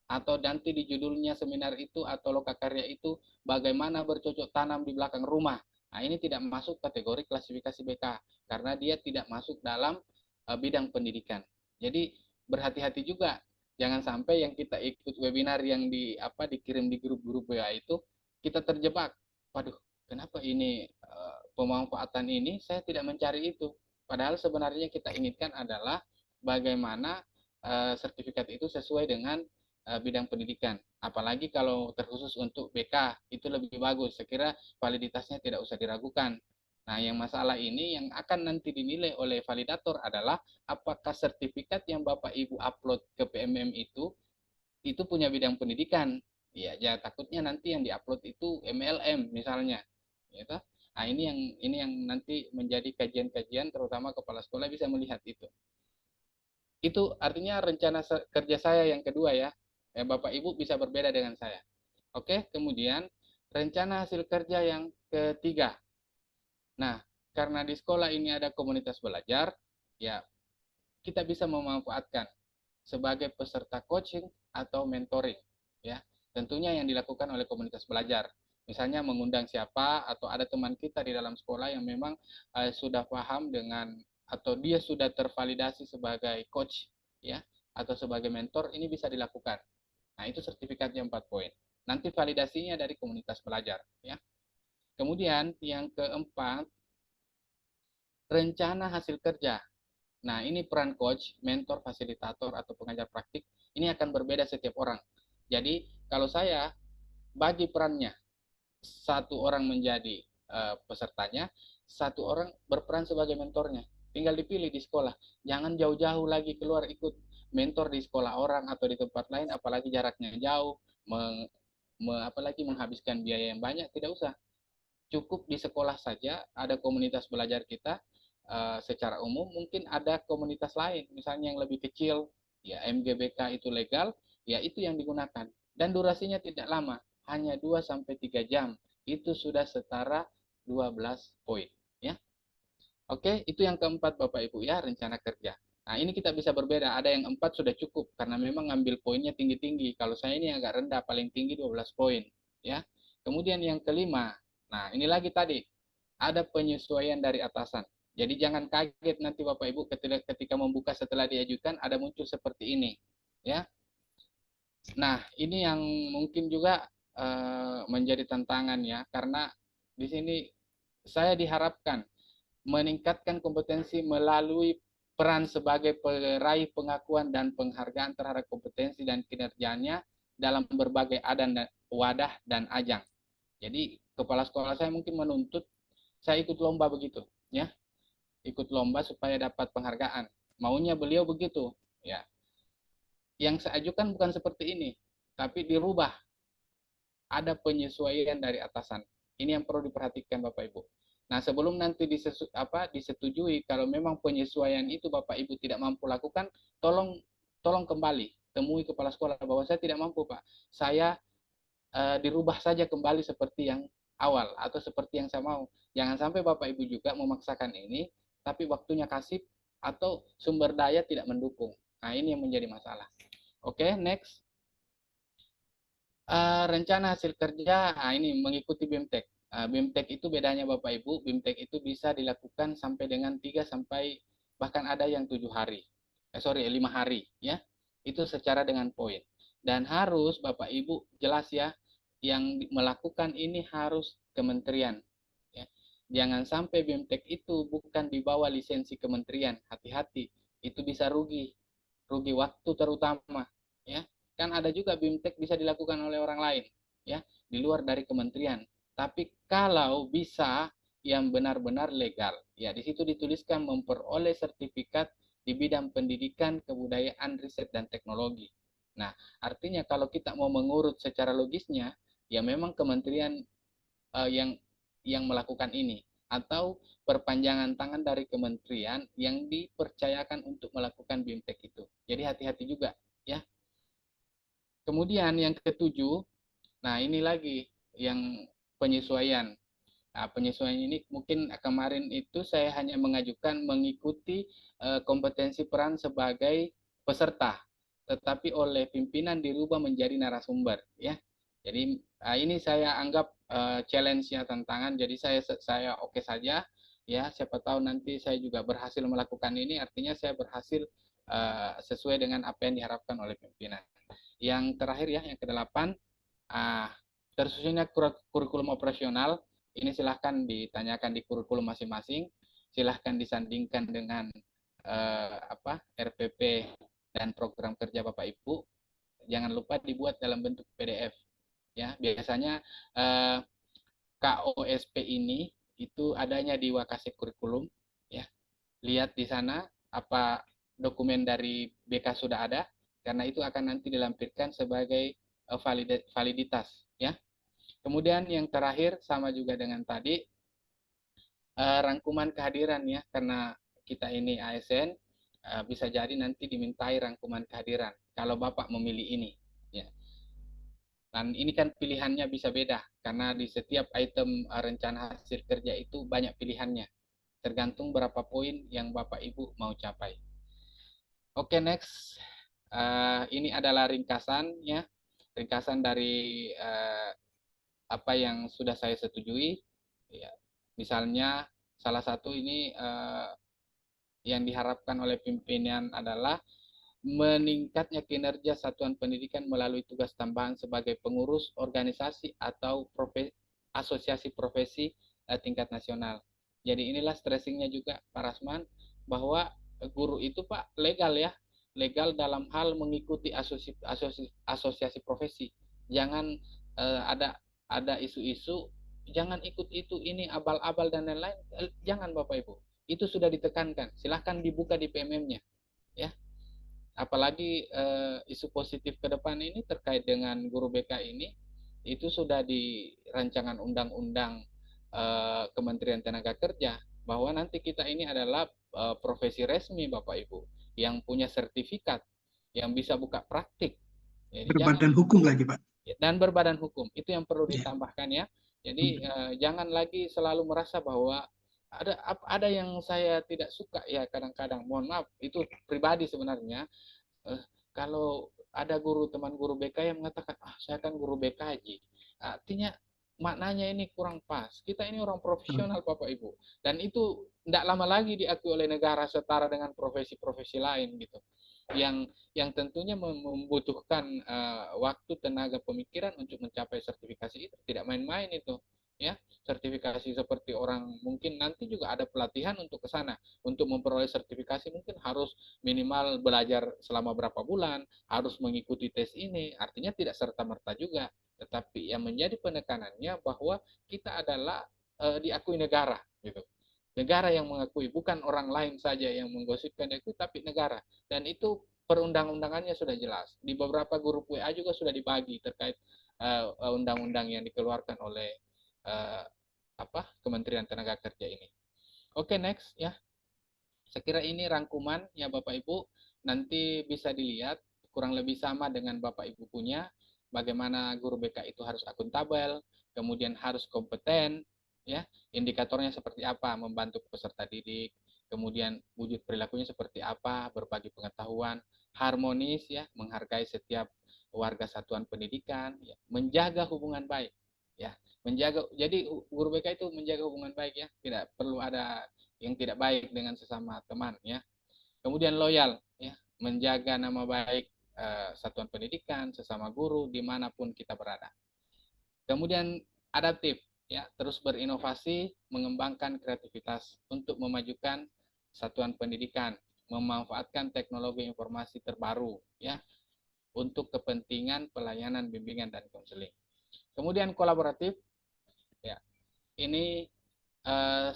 Atau nanti di judulnya seminar itu atau lokakarya itu bagaimana bercocok tanam di belakang rumah. Nah, ini tidak masuk kategori klasifikasi BK karena dia tidak masuk dalam bidang pendidikan. Jadi berhati-hati juga, jangan sampai yang kita ikut webinar yang dikirim di grup-grup WA itu kita terjebak. Waduh, kenapa ini pemanfaatan ini saya tidak mencari itu. Padahal sebenarnya kita inginkan adalah bagaimana sertifikat itu sesuai dengan bidang pendidikan. Apalagi kalau terkhusus untuk BK itu lebih bagus. Saya kira validitasnya tidak usah diragukan. Nah, yang masalah ini yang akan nanti dinilai oleh validator adalah apakah sertifikat yang Bapak Ibu upload ke PMM itu punya bidang pendidikan. Ya, ya takutnya nanti yang diupload itu MLM misalnya. Gitu. Nah, ini yang nanti menjadi kajian-kajian terutama kepala sekolah bisa melihat itu. Itu artinya rencana kerja saya yang kedua ya. Bapak Ibu bisa berbeda dengan saya. Oke, kemudian rencana hasil kerja yang ketiga. Nah, karena di sekolah ini ada komunitas belajar, ya kita bisa memanfaatkan sebagai peserta coaching atau mentoring, ya. Tentunya yang dilakukan oleh komunitas belajar. Misalnya mengundang siapa atau ada teman kita di dalam sekolah yang memang sudah paham dengan atau dia sudah tervalidasi sebagai coach, ya, atau sebagai mentor, ini bisa dilakukan. Nah, itu sertifikatnya 4 poin. Nanti validasinya dari komunitas belajar, ya. Kemudian yang keempat, rencana hasil kerja. Nah, ini peran coach, mentor, fasilitator, atau pengajar praktik, ini akan berbeda setiap orang. Jadi, kalau saya bagi perannya, satu orang menjadi pesertanya, satu orang berperan sebagai mentornya. Tinggal dipilih di sekolah. Jangan jauh-jauh lagi keluar ikut mentor di sekolah orang atau di tempat lain, apalagi jaraknya jauh, apalagi menghabiskan biaya yang banyak, tidak usah. Cukup di sekolah saja ada komunitas belajar kita secara umum, mungkin ada komunitas lain misalnya yang lebih kecil, ya MGBK itu legal, ya itu yang digunakan dan durasinya tidak lama, hanya 2 sampai 3 jam. Itu sudah setara 12 poin ya. Oke, itu yang keempat Bapak Ibu ya, rencana kerja. Nah, ini kita bisa berbeda. Ada yang 4 sudah cukup karena memang ngambil poinnya tinggi-tinggi. Kalau saya ini agak rendah, paling tinggi 12 poin ya. Kemudian yang kelima, nah ini lagi tadi, ada penyesuaian dari atasan. Jadi jangan kaget nanti Bapak Ibu ketika membuka setelah diajukan ada muncul seperti ini, ya. Nah, ini yang mungkin juga menjadi tantangan ya, karena di sini saya diharapkan meningkatkan kompetensi melalui peran sebagai peraih pengakuan dan penghargaan terhadap kompetensi dan kinerjanya dalam berbagai wadah dan ajang. Jadi kepala sekolah saya mungkin menuntut saya ikut lomba begitu, ya, ikut lomba supaya dapat penghargaan. Maunya beliau begitu, ya. Yang saya ajukan bukan seperti ini, tapi dirubah. Ada penyesuaian dari atasan. Ini yang perlu diperhatikan Bapak Ibu. Nah, sebelum nanti disetujui kalau memang penyesuaian itu Bapak Ibu tidak mampu lakukan, tolong kembali temui kepala sekolah bahwa saya tidak mampu, Pak. Saya dirubah saja kembali seperti yang awal atau seperti yang saya mau. Jangan sampai Bapak Ibu juga memaksakan ini, tapi waktunya kasih atau sumber daya tidak mendukung. Nah, ini yang menjadi masalah. Oke, next. Rencana hasil kerja, ini mengikuti BIMTEK. BIMTEK itu bedanya Bapak Ibu, BIMTEK itu bisa dilakukan sampai dengan 3 sampai bahkan ada yang 7 hari. 5 hari ya. Itu secara dengan poin. Dan harus Bapak Ibu jelas ya, yang melakukan ini harus kementerian ya. Jangan sampai BIMTEK itu bukan di bawah lisensi kementerian. Hati-hati, itu bisa rugi waktu terutama ya. Kan ada juga BIMTEK bisa dilakukan oleh orang lain ya, di luar dari kementerian. Tapi kalau bisa yang benar-benar legal, ya di situ dituliskan memperoleh sertifikat di bidang pendidikan, kebudayaan, riset dan teknologi. Nah, artinya kalau kita mau mengurut secara logisnya, ya memang kementerian yang melakukan ini atau perpanjangan tangan dari kementerian yang dipercayakan untuk melakukan BIMTEK itu. Jadi hati-hati juga ya. Kemudian yang ketujuh, nah ini lagi yang penyesuaian. Nah, penyesuaian ini mungkin kemarin itu saya hanya mengajukan mengikuti kompetensi peran sebagai peserta, tetapi oleh pimpinan dirubah menjadi narasumber ya. Jadi ini saya anggap challenge-nya tantangan. Jadi saya oke saja ya. Siapa tahu nanti saya juga berhasil melakukan ini. Artinya saya berhasil sesuai dengan apa yang diharapkan oleh pimpinan. Yang terakhir ya, yang kedelapan, tersusunnya kurikulum operasional. Ini silahkan ditanyakan di kurikulum masing-masing. Silahkan disandingkan dengan RPP dan program kerja Bapak Ibu. Jangan lupa dibuat dalam bentuk PDF. Ya, biasanya KOSP ini itu adanya di Wakasek Kurikulum. Ya, lihat di sana apa dokumen dari BK sudah ada, karena itu akan nanti dilampirkan sebagai validitas. Ya. Kemudian yang terakhir sama juga dengan tadi, rangkuman kehadiran ya, karena kita ini ASN, bisa jadi nanti dimintai rangkuman kehadiran kalau Bapak memilih ini. Ya. Dan ini kan pilihannya bisa beda, karena di setiap item rencana hasil kerja itu banyak pilihannya, tergantung berapa poin yang Bapak Ibu mau capai. Oke, next. Ini adalah ringkasannya, ringkasan dari apa yang sudah saya setujui. Ya, misalnya salah satu ini yang diharapkan oleh pimpinan adalah meningkatnya kinerja satuan pendidikan melalui tugas tambahan sebagai pengurus organisasi atau asosiasi profesi tingkat nasional. Jadi inilah stressingnya juga Pak Rasman, bahwa guru itu Pak legal ya, legal dalam hal mengikuti asosiasi profesi. Jangan ada isu-isu, jangan ikut itu, ini abal-abal dan lain-lain. Jangan Bapak Ibu, itu sudah ditekankan. Silahkan dibuka di PMM-nya ya. Apalagi isu positif ke depan ini terkait dengan guru BK ini, itu sudah di rancangan undang-undang Kementerian Tenaga Kerja, bahwa nanti kita ini adalah profesi resmi Bapak Ibu, yang punya sertifikat, yang bisa buka praktik. Jadi berbadan hukum lagi Pak. Dan berbadan hukum, itu yang perlu ditambahkan ya. Jadi jangan lagi selalu merasa bahwa ada yang saya tidak suka ya, kadang-kadang mohon maaf itu pribadi sebenarnya, kalau ada teman guru BK yang mengatakan saya kan guru BK Haji, artinya maknanya ini kurang pas. Kita ini orang profesional Bapak Ibu. Dan itu tidak lama lagi diakui oleh negara setara dengan profesi-profesi lain gitu. Yang tentunya membutuhkan waktu, tenaga, pemikiran untuk mencapai sertifikasi itu. Tidak main-main itu. Ya, sertifikasi seperti orang mungkin nanti juga ada pelatihan untuk ke sana. Untuk memperoleh sertifikasi mungkin harus minimal belajar selama berapa bulan, harus mengikuti tes ini. Artinya tidak serta-merta juga, tetapi yang menjadi penekanannya bahwa kita adalah diakui negara gitu. Negara yang mengakui, bukan orang lain saja yang menggosipkan itu, tapi negara. Dan itu perundang-undangannya sudah jelas. Di beberapa grup WA juga sudah dibagi terkait undang-undang yang dikeluarkan oleh Kementerian Tenaga Kerja ini. Oke, next ya. Saya kira ini rangkuman ya Bapak Ibu. Nanti bisa dilihat kurang lebih sama dengan Bapak Ibu punya. Bagaimana guru BK itu harus akuntabel, kemudian harus kompeten, ya. Indikatornya seperti apa, membantu peserta didik, kemudian wujud perilakunya seperti apa, berbagi pengetahuan, harmonis ya, menghargai setiap warga satuan pendidikan, ya, menjaga hubungan baik, ya, menjaga. Jadi guru BK itu menjaga hubungan baik ya, tidak perlu ada yang tidak baik dengan sesama teman ya. Kemudian loyal ya, menjaga nama baik satuan pendidikan, sesama guru dimanapun kita berada. Kemudian adaptif ya, terus berinovasi, mengembangkan kreativitas untuk memajukan satuan pendidikan, memanfaatkan teknologi informasi terbaru ya untuk kepentingan pelayanan bimbingan dan konseling. Kemudian kolaboratif ya, ini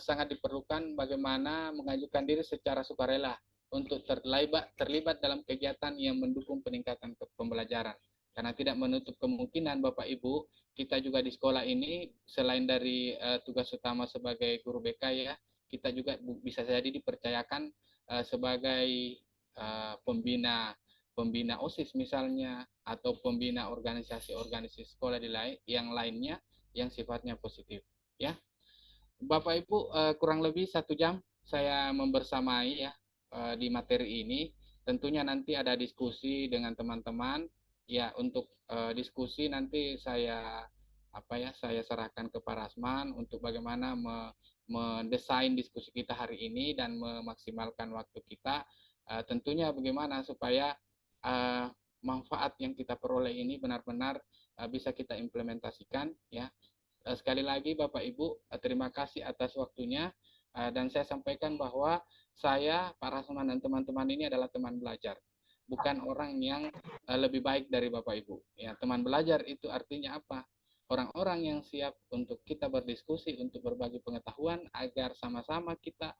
sangat diperlukan bagaimana mengajukan diri secara sukarela untuk terlibat dalam kegiatan yang mendukung peningkatan pembelajaran. Karena tidak menutup kemungkinan Bapak Ibu, kita juga di sekolah ini selain dari tugas utama sebagai guru BK ya, kita juga bisa jadi dipercayakan sebagai pembina OSIS misalnya, atau pembina organisasi-organisasi sekolah yang lainnya yang sifatnya positif ya. Bapak Ibu, kurang lebih 1 jam saya membersamai ya di materi ini. Tentunya nanti ada diskusi dengan teman-teman. Ya, untuk diskusi nanti saya serahkan ke Pak Rasman untuk bagaimana mendesain diskusi kita hari ini dan memaksimalkan waktu kita. Tentunya bagaimana supaya manfaat yang kita peroleh ini benar-benar bisa kita implementasikan ya. Sekali lagi Bapak Ibu, terima kasih atas waktunya, dan saya sampaikan bahwa saya, Pak Rasman dan teman-teman ini adalah teman belajar, bukan orang yang lebih baik dari Bapak Ibu. Ya, teman belajar itu artinya apa? Orang-orang yang siap untuk kita berdiskusi, untuk berbagi pengetahuan agar sama-sama kita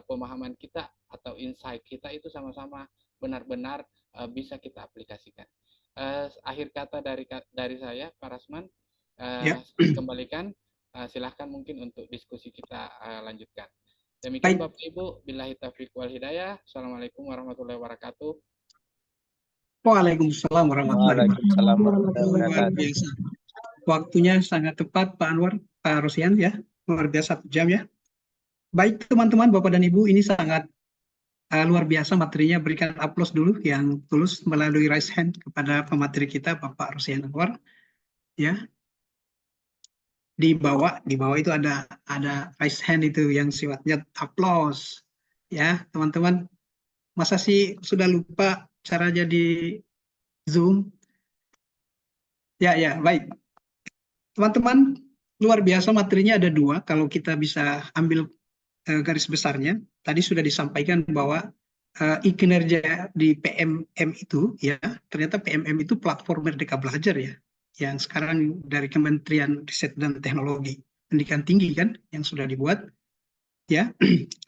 pemahaman kita atau insight kita itu sama-sama benar-benar bisa kita aplikasikan. Akhir kata dari saya, Pak Rasman. Ya. Saya kembalikan, silahkan mungkin untuk diskusi kita lanjutkan. Demikian Baik. Bapak Ibu, billahi taufiq wal hidayah. Assalamualaikum warahmatullahi wabarakatuh. Waalaikumsalam warahmatullahi wabarakatuh. Luar wabarakatuh. biasa. Waktunya sangat tepat Pak Anwar, Pak Rosian ya. Luar biasa 1 jam ya. Baik teman-teman, Bapak dan Ibu, ini sangat luar biasa materinya. Berikan aplaus dulu yang tulus melalui raise hand kepada pemateri kita Bapak Rosian Anwar ya. Di bawah itu ada raise hand itu yang sifatnya aplaus ya teman-teman. Masa sih sudah lupa cara jadi Zoom? Ya baik teman-teman, luar biasa materinya ada 2 kalau kita bisa ambil garis besarnya. Tadi sudah disampaikan bahwa kinerja di PMM itu ya, ternyata PMM itu platform Merdeka Belajar ya, yang sekarang dari Kementerian Riset dan Teknologi Pendidikan Tinggi kan yang sudah dibuat ya.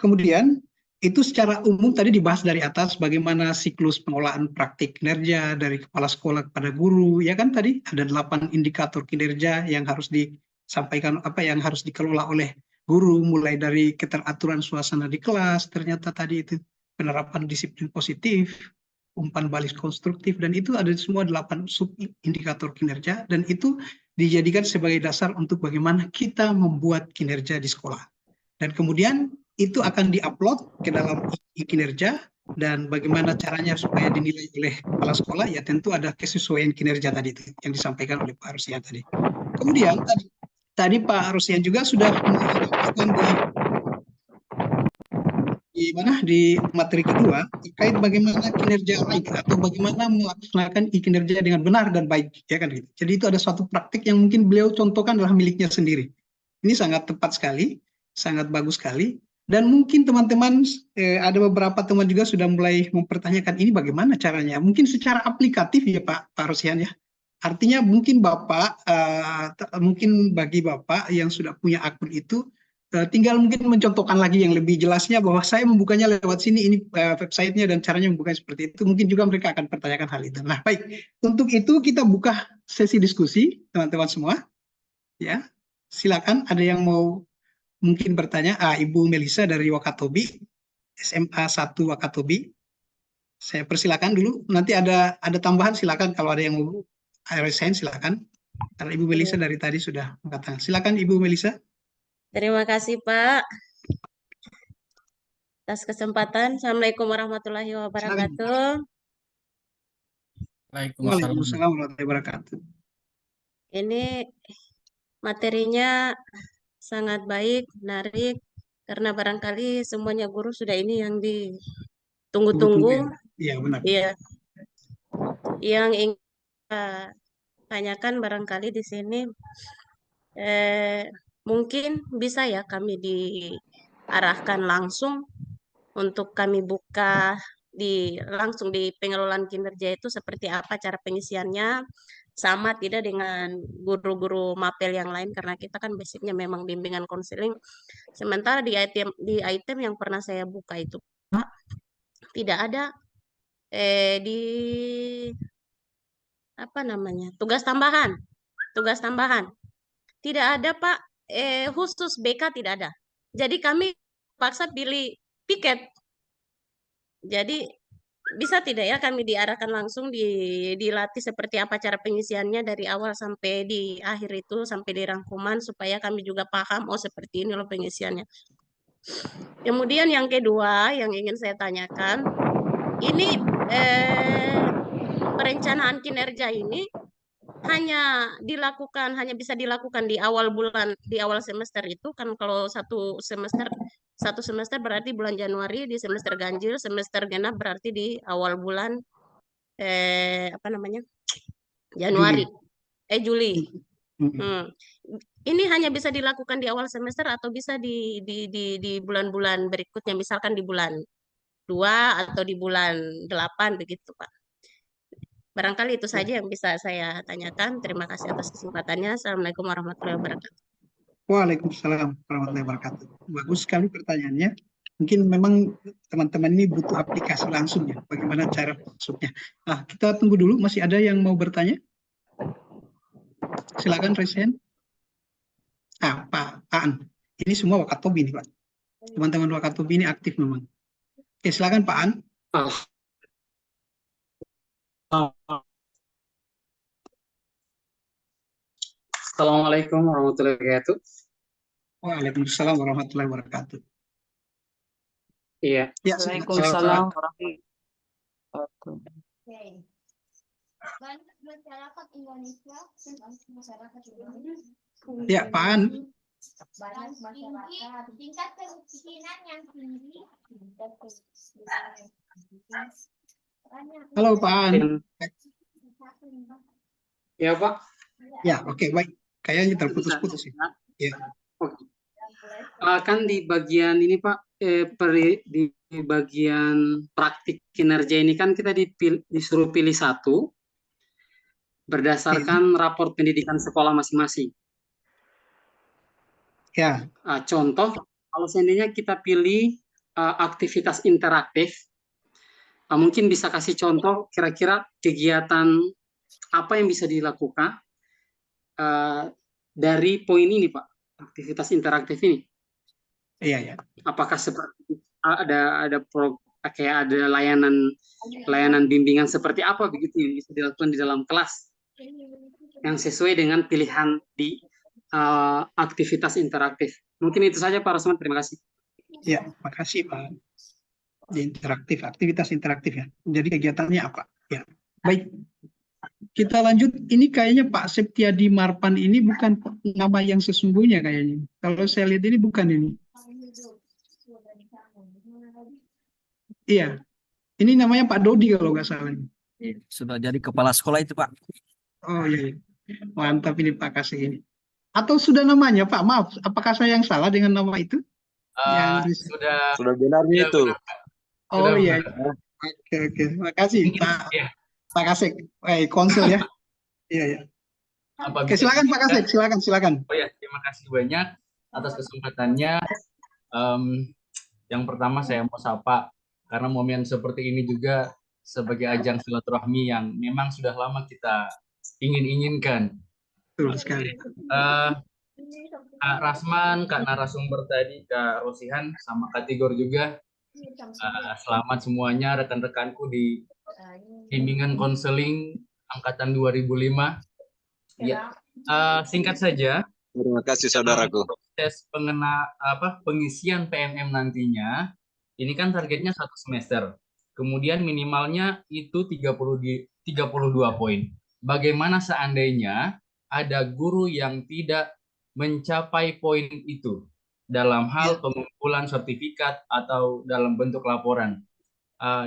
Kemudian itu secara umum tadi dibahas dari atas bagaimana siklus pengolahan praktik kinerja dari kepala sekolah kepada guru ya kan, tadi ada 8 indikator kinerja yang harus disampaikan yang harus dikelola oleh guru, mulai dari keteraturan suasana di kelas, ternyata tadi itu penerapan disiplin positif, umpan balik konstruktif, dan itu ada semua 8 sub indikator kinerja, dan itu dijadikan sebagai dasar untuk bagaimana kita membuat kinerja di sekolah. Dan kemudian itu akan diupload ke dalam kinerja, dan bagaimana caranya supaya dinilai oleh kepala sekolah ya tentu ada kesesuaian kinerja tadi itu yang disampaikan oleh Pak Arsia tadi. Kemudian tadi tadi Pak Rosian juga sudah menjelaskan di mana di materi kedua terkait bagaimana kinerja baik atau bagaimana melaksanakan kinerja dengan benar dan baik, ya kan gitu. Jadi itu ada suatu praktik yang mungkin beliau contohkan adalah miliknya sendiri. Ini sangat tepat sekali, sangat bagus sekali. Dan mungkin teman-teman ada beberapa teman juga sudah mulai mempertanyakan ini bagaimana caranya. Mungkin secara aplikatif ya Pak Rosian ya. Artinya mungkin Bapak, mungkin bagi Bapak yang sudah punya akun itu, tinggal mungkin mencontohkan lagi yang lebih jelasnya bahwa saya membukanya lewat sini, ini websitenya dan caranya membukanya seperti itu. Mungkin juga mereka akan pertanyakan hal itu. Nah, baik. Untuk itu kita buka sesi diskusi, teman-teman semua. Ya, silakan ada yang mau mungkin bertanya. Ibu Melisa dari Wakatobi, SMA 1 Wakatobi. Saya persilakan dulu. Nanti ada tambahan, silakan kalau ada yang mau resign, silakan. Karena Ibu Melisa dari tadi sudah mengatakan. Silakan Ibu Melisa. Terima kasih Pak atas kesempatan. Assalamualaikum warahmatullahi wabarakatuh. Waalaikumsalam warahmatullahi wabarakatuh. Ini materinya sangat baik, menarik, karena barangkali semuanya guru sudah ini yang ditunggu-tunggu. Iya, benar. Iya. Yang ingin tanyakan barangkali di sini, mungkin bisa ya kami diarahkan langsung untuk kami buka langsung di pengelolaan kinerja itu seperti apa cara pengisiannya, sama tidak dengan guru-guru mapel yang lain, karena kita kan basicnya memang bimbingan konseling. Sementara di item yang pernah saya buka itu Pak, tidak ada di apa namanya tugas tambahan tidak ada Pak, khusus BK tidak ada. Jadi kami paksa pilih piket. Jadi bisa tidak ya kami diarahkan langsung dilatih seperti apa cara pengisiannya dari awal sampai di akhir itu, sampai di rangkuman, supaya kami juga paham, oh seperti ini loh pengisiannya. Kemudian yang kedua yang ingin saya tanyakan, ini perencanaan kinerja ini hanya bisa dilakukan di awal semester itu kan. Kalau satu semester berarti bulan Januari, di semester ganjil, semester genap berarti di awal bulan Januari, Juli. Ini hanya bisa dilakukan di awal semester atau bisa di bulan-bulan berikutnya, misalkan di bulan 2 atau di bulan 8 begitu Pak. Barangkali itu saja yang bisa saya tanyakan. Terima kasih atas kesempatannya. Assalamualaikum warahmatullahi wabarakatuh. Waalaikumsalam warahmatullahi wabarakatuh. Bagus sekali pertanyaannya. Mungkin memang teman-teman ini butuh aplikasi langsung ya, bagaimana cara masuknya. Nah, kita tunggu dulu, masih ada yang mau bertanya? Silakan Resen. Pak An. Ini semua Wakatobi nih Pak. Teman-teman Wakatobi ini aktif memang. Oke, silakan Pak An. Assalamualaikum warahmatullahi wabarakatuh. Waalaikumsalam warahmatullahi wabarakatuh. Iya. Ya, Waalaikumsalam warahmatullahi wabarakatuh. Masyarakat Indonesia Ya, Pak An. banyak masyarakat tingkat kemiskinan yang tinggi. Halo Pak An. Ya Pak. Ya, oke, baik. Kayaknya terputus-putus ya. Ya. Kan di bagian ini Pak, di bagian praktik kinerja ini kan kita disuruh pilih satu berdasarkan raport pendidikan sekolah masing-masing. Ya. Contoh, kalau seandainya kita pilih aktivitas interaktif, mungkin bisa kasih contoh kira-kira kegiatan apa yang bisa dilakukan dari poin ini Pak, aktivitas interaktif ini. Iya, ya. Apakah seperti kayak ada layanan bimbingan seperti apa begitu yang bisa dilakukan di dalam kelas yang sesuai dengan pilihan di aktivitas interaktif. Mungkin itu saja Pak Rosman, terima kasih. Ya, makasih Pak. Di aktivitas interaktif ya. Jadi kegiatannya apa? Ya, baik. kita lanjut. Ini kayaknya Pak Septiadi Marpan ini bukan nama yang sesungguhnya kayaknya. Kalau saya lihat ini bukan ini. Iya, ini namanya Pak Dodi kalau nggak salah. Sudah jadi kepala sekolah itu, Pak. Oh iya, iya. Mantap ini Pak kasih ini. Atau sudah namanya Pak? Maaf, apakah saya yang salah dengan nama itu? Yang Sudah benarnya itu. Oh sudah iya. benar. Oke. Makasih Pak Ya, Pak Kasek. Konsul ya. Iya ya. Oke, silakan Pak Kasek, silakan. Oh ya, terima kasih banyak atas kesempatannya. Yang pertama saya mau sapa karena momen seperti ini juga sebagai ajang silaturahmi yang memang sudah lama kita inginkan. Betul sekali. Kak Rasman, Kak narasumber tadi, Kak Rosihan, sama Kak Tigor juga. Selamat semuanya rekan-rekanku di bimbingan konseling angkatan 2005. Ya, singkat saja. Terima kasih saudaraku. Proses pengisian PMM nantinya, ini kan targetnya 1 semester. Kemudian minimalnya itu 32 poin. Bagaimana seandainya ada guru yang tidak mencapai poin itu dalam hal pengumpulan sertifikat atau dalam bentuk laporan?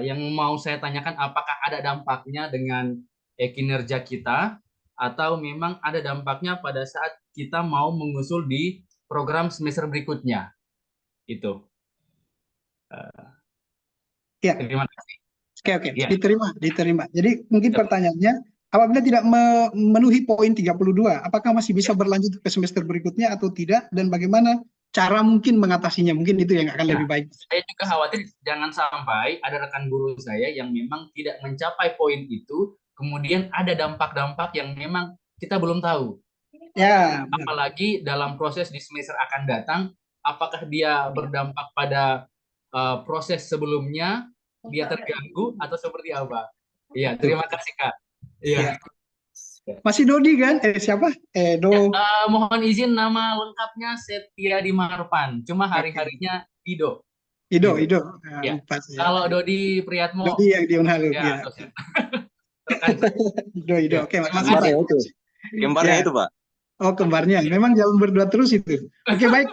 Yang mau saya tanyakan, apakah ada dampaknya dengan kinerja kita atau memang ada dampaknya pada saat kita mau mengusul di program semester berikutnya? Itu. Ya. Terima kasih. Oke. Ya. Diterima. Jadi mungkin pertanyaannya, apabila tidak memenuhi poin 32, apakah masih bisa berlanjut ke semester berikutnya atau tidak, dan bagaimana cara mungkin mengatasinya? Mungkin itu yang akan lebih baik. Saya juga khawatir jangan sampai ada rekan guru saya yang memang tidak mencapai poin itu, kemudian ada dampak-dampak yang memang kita belum tahu. Ya. Apalagi dalam proses di semester akan datang, apakah dia berdampak pada proses sebelumnya, dia terganggu atau seperti apa? Iya, terima kasih Kak. Iya. Masih Dodi kan? Siapa? Mohon izin nama lengkapnya Septiadi Marpan. Cuma hari-harinya Ido. Ido. Ya. Kalau Dodi Priyatmo. Dodi yang di Unhalu. Ya. Ido. Oke, makasih. Kembarnya itu, Pak. Oh, kembarnya. Memang jalan berdua terus itu. Oke, baik.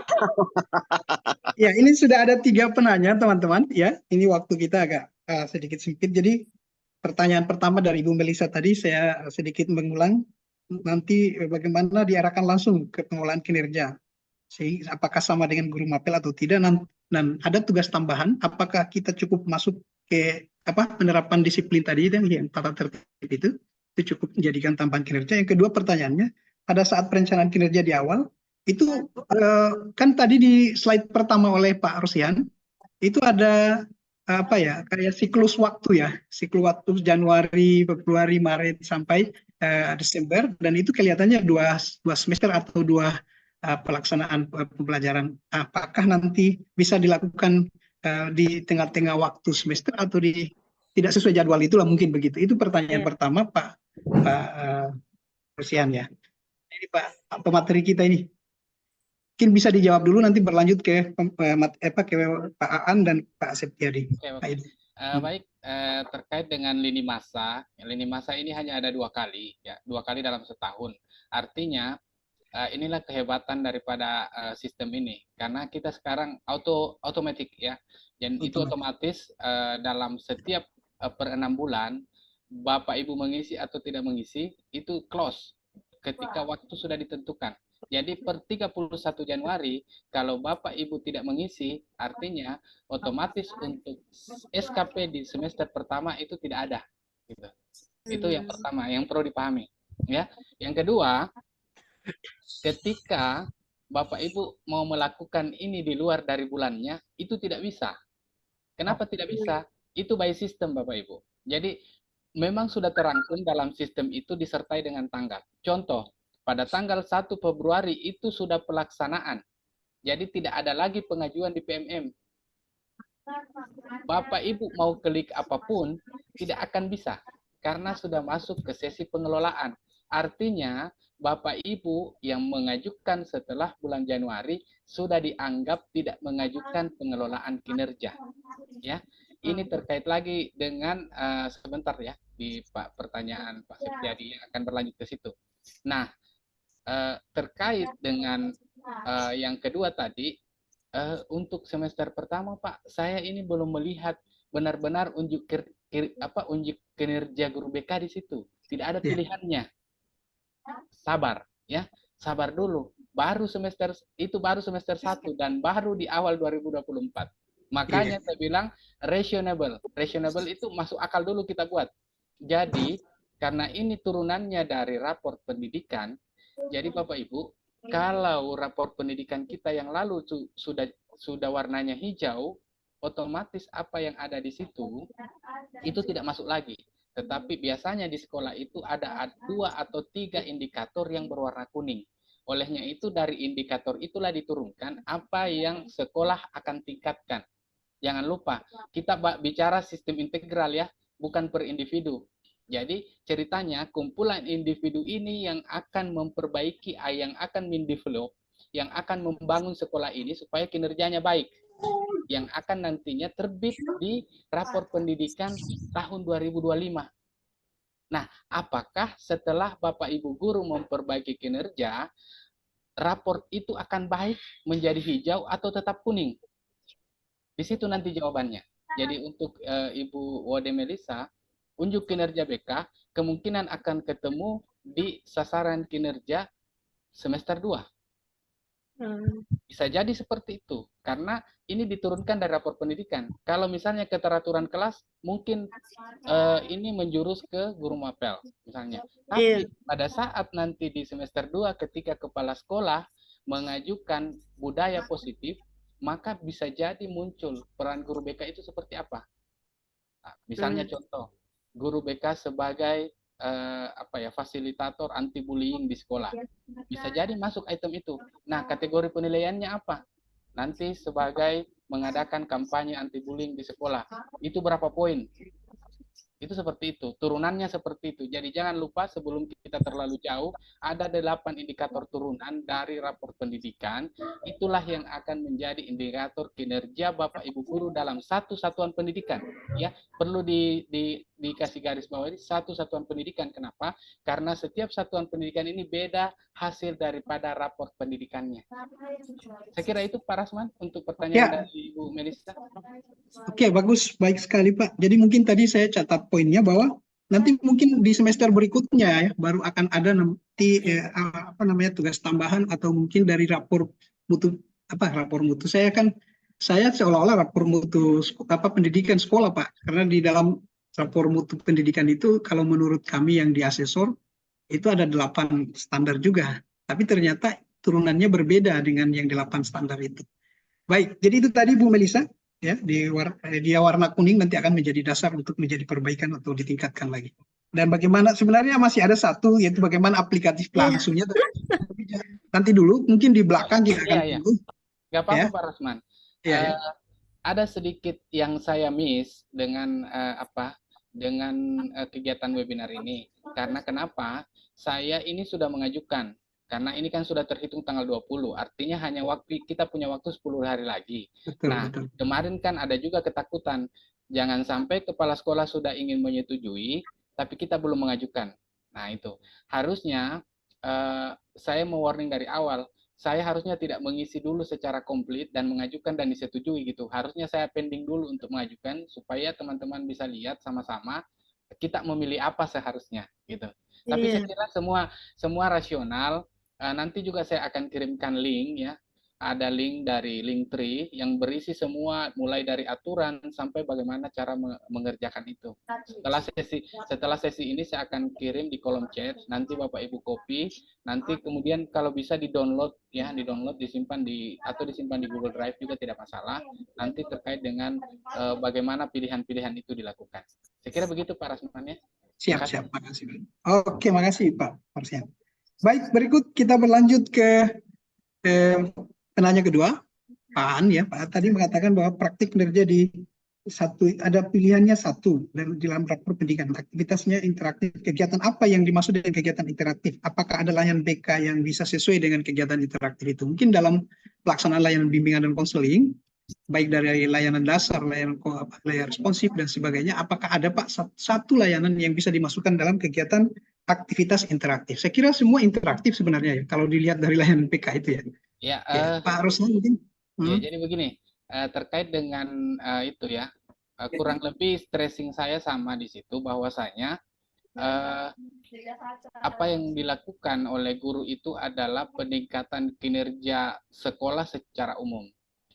Ya, ini sudah ada 3 penanya, teman-teman. Ya, ini waktu kita agak sedikit sempit. Jadi, pertanyaan pertama dari Ibu Melisa tadi, saya sedikit mengulang. Nanti bagaimana diarahkan langsung ke pengelolaan kinerja. Sehingga apakah sama dengan guru mapel atau tidak. Dan ada tugas tambahan, apakah kita cukup masuk ke penerapan disiplin tadi yang tata tertib itu cukup menjadikan tambahan kinerja. Yang kedua pertanyaannya, pada saat perencanaan kinerja di awal, itu kan tadi di slide pertama oleh Pak Rosihan, itu ada kayak siklus waktu ya, siklus waktu Januari, Februari, Maret sampai Desember, dan itu kelihatannya dua semester atau 2 pelaksanaan pembelajaran. Apakah nanti bisa dilakukan di tengah-tengah waktu semester atau tidak sesuai jadwal, itulah mungkin begitu. Itu pertanyaan pertama Pak Rosihan ya. Ini Pak pemateri kita ini mungkin bisa dijawab dulu, nanti berlanjut ke Pak Aan dan Pak Septiadi. Baik, terkait dengan lini masa ini hanya ada 2 kali ya, 2 kali dalam setahun. Artinya inilah kehebatan daripada sistem ini, karena kita sekarang otomatis ya, dan itu otomatis dalam setiap per 6 bulan Bapak Ibu mengisi atau tidak mengisi itu close ketika waktu sudah ditentukan. Jadi per 31 Januari kalau Bapak Ibu tidak mengisi, artinya otomatis untuk SKP di semester pertama itu tidak ada gitu. Itu yang pertama yang perlu dipahami ya. Yang kedua, ketika Bapak Ibu mau melakukan ini di luar dari bulannya, itu tidak bisa. Kenapa tidak bisa? Itu by system Bapak Ibu. Jadi memang sudah terangkum dalam sistem itu disertai dengan tanggal. Contoh, pada tanggal 1 Februari itu sudah pelaksanaan. Jadi tidak ada lagi pengajuan di PMM. Bapak Ibu mau klik apapun, tidak akan bisa. Karena sudah masuk ke sesi pengelolaan. Artinya, Bapak Ibu yang mengajukan setelah bulan Januari sudah dianggap tidak mengajukan pengelolaan kinerja. Ya. ini terkait lagi dengan sebentar ya di Pak pertanyaan Pak Septiadi yang akan berlanjut ke situ. Nah, terkait dengan yang kedua tadi, untuk semester pertama Pak, saya ini belum melihat benar-benar unjuk kinerja guru BK di situ. Tidak ada pilihannya. Sabar ya, sabar dulu. Baru semester 1 dan baru di awal 2024. Makanya saya bilang reasonable. Reasonable itu masuk akal dulu kita buat. Jadi karena ini turunannya dari raport pendidikan, jadi Bapak Ibu, kalau raport pendidikan kita yang lalu sudah warnanya hijau, otomatis apa yang ada di situ itu tidak masuk lagi. Tetapi biasanya di sekolah itu ada 2 atau 3 indikator yang berwarna kuning. Olehnya itu dari indikator itulah diturunkan apa yang sekolah akan tingkatkan. Jangan lupa, kita bicara sistem integral ya, bukan per individu. Jadi ceritanya kumpulan individu ini yang akan memperbaiki, yang akan mendevelop, yang akan membangun sekolah ini supaya kinerjanya baik. Yang akan nantinya terbit di rapor pendidikan tahun 2025. Nah, apakah setelah Bapak Ibu guru memperbaiki kinerja, raport itu akan baik menjadi hijau atau tetap kuning? Di situ nanti jawabannya. Jadi untuk Ibu Wode Melisa, unjuk kinerja BK kemungkinan akan ketemu di sasaran kinerja semester 2. Bisa jadi seperti itu, karena ini diturunkan dari rapor pendidikan. Kalau misalnya keteraturan kelas, mungkin ini menjurus ke guru mapel, misalnya. Tapi pada saat nanti di semester 2, ketika kepala sekolah mengajukan budaya positif, maka bisa jadi muncul peran guru BK itu seperti apa. Nah, misalnya contoh, guru BK sebagai fasilitator anti bullying di sekolah. Bisa jadi masuk item itu. Nah, kategori penilaiannya apa? Nanti sebagai mengadakan kampanye anti bullying di sekolah. Itu berapa poin? Itu seperti itu. Turunannya seperti itu. Jadi jangan lupa sebelum kita terlalu jauh, ada 8 indikator turunan dari rapor pendidikan. Itulah yang akan menjadi indikator kinerja Bapak Ibu guru dalam satu satuan pendidikan. Ya, perlu dikasih garis bawahi satu satuan pendidikan. Kenapa? Karena setiap satuan pendidikan ini beda hasil daripada rapor pendidikannya. Saya kira itu Pak Rasman untuk pertanyaan dari Ibu Melisa. Oke, bagus, baik sekali Pak. Jadi mungkin tadi saya catat poinnya bahwa nanti mungkin di semester berikutnya ya baru akan ada nanti tugas tambahan atau mungkin dari rapor mutu saya seolah-olah rapor mutu pendidikan sekolah Pak, karena di dalam rapor mutu pendidikan itu kalau menurut kami yang di asesor itu ada 8 standar juga, tapi ternyata turunannya berbeda dengan yang 8 standar itu. Baik, jadi itu tadi Bu Melisa. Ya, dia warna kuning nanti akan menjadi dasar untuk menjadi perbaikan atau ditingkatkan lagi. Dan bagaimana sebenarnya masih ada satu, yaitu bagaimana aplikatif langsungnya. Nanti dulu, mungkin di belakang kita akan tunggu. Gak apa-apa Pak Rasman. Ada sedikit yang saya miss dengan kegiatan webinar ini. Karena kenapa? Saya ini sudah mengajukan. Karena ini kan sudah terhitung tanggal 20, artinya hanya kita punya waktu 10 hari lagi. Betul. Kemarin kan ada juga ketakutan, jangan sampai kepala sekolah sudah ingin menyetujui, tapi kita belum mengajukan. Nah itu, harusnya saya mau warning dari awal, saya harusnya tidak mengisi dulu secara komplit dan mengajukan dan disetujui gitu. Harusnya saya pending dulu untuk mengajukan, supaya teman-teman bisa lihat sama-sama kita memilih apa seharusnya gitu. Tapi saya kira semua rasional. Nanti juga saya akan kirimkan link ya. Ada link dari Linktree yang berisi semua mulai dari aturan sampai bagaimana cara mengerjakan itu. Setelah sesi ini saya akan kirim di kolom chat, nanti Bapak Ibu copy, nanti kemudian kalau bisa di-download ya, disimpan disimpan di Google Drive juga tidak masalah. Nanti terkait dengan bagaimana pilihan-pilihan itu dilakukan. Saya kira begitu Pak Rasman ya. Siap, makasih. Oke, makasih Pak Marsian. Baik, berikut kita berlanjut ke penanya kedua, Pak An ya. Pak tadi mengatakan bahwa praktik kinerja ada pilihannya satu dan di dalam rapor pendidikan aktivitasnya interaktif. Kegiatan apa yang dimaksud dengan kegiatan interaktif? Apakah ada layanan BK yang bisa sesuai dengan kegiatan interaktif itu? Mungkin dalam pelaksanaan layanan bimbingan dan konseling baik dari layanan dasar, layanan responsif dan sebagainya. Apakah ada Pak satu layanan yang bisa dimasukkan dalam kegiatan aktivitas interaktif? Saya kira semua interaktif sebenarnya ya, kalau dilihat dari layanan PK itu ya. Ya, Ya, Pak Ruslan mungkin. ya jadi begini, terkait dengan itu ya, kurang lebih stressing saya sama di situ bahwasanya apa yang dilakukan oleh guru itu adalah peningkatan kinerja sekolah secara umum.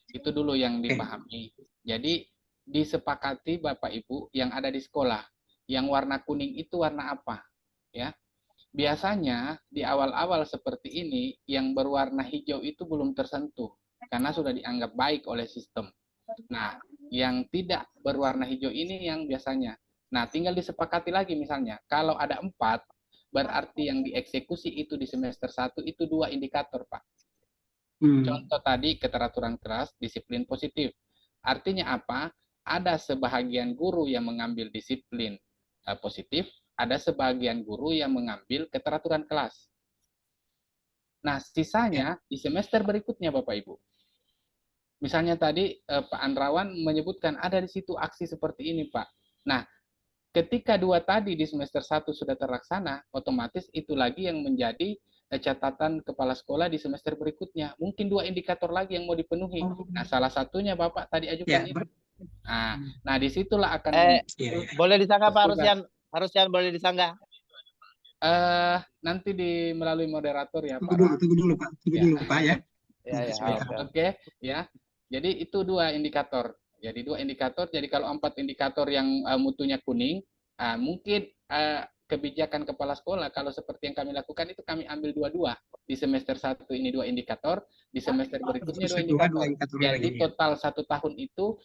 Itu dulu yang dipahami. Jadi disepakati Bapak Ibu yang ada di sekolah. Yang warna kuning itu warna apa? Ya. Biasanya di awal-awal seperti ini yang berwarna hijau itu belum tersentuh karena sudah dianggap baik oleh sistem. Nah, yang tidak berwarna hijau ini yang biasanya. Nah, tinggal disepakati lagi misalnya, kalau ada 4, berarti yang dieksekusi itu di semester 1 itu 2 indikator, Pak. Contoh tadi keteraturan kelas, disiplin positif. Artinya apa? Ada sebahagian guru yang mengambil disiplin positif, ada sebagian guru yang mengambil keteraturan kelas. Nah, sisanya di semester berikutnya Bapak Ibu. Misalnya tadi Pak Andrawan menyebutkan ada di situ aksi seperti ini, Pak. Nah, ketika 2 tadi di semester 1 sudah terlaksana, otomatis itu lagi yang menjadi catatan kepala sekolah di semester berikutnya. Mungkin 2 indikator lagi yang mau dipenuhi. Nah, salah satunya Bapak tadi ajukan itu. Nah, disitulah akan boleh disanggah Pak Rusyan boleh disanggah. Nanti melalui moderator ya Pak. Tunggu dulu Pak, ya. Oke, ya. Jadi itu 2 indikator. Jadi 2 indikator. Jadi kalau 4 indikator yang mutunya kuning, mungkin kebijakan kepala sekolah kalau seperti yang kami lakukan itu kami ambil 2-2 di semester 1 ini 2 indikator, di semester berikutnya 2 indikator. Jadi total 1 tahun itu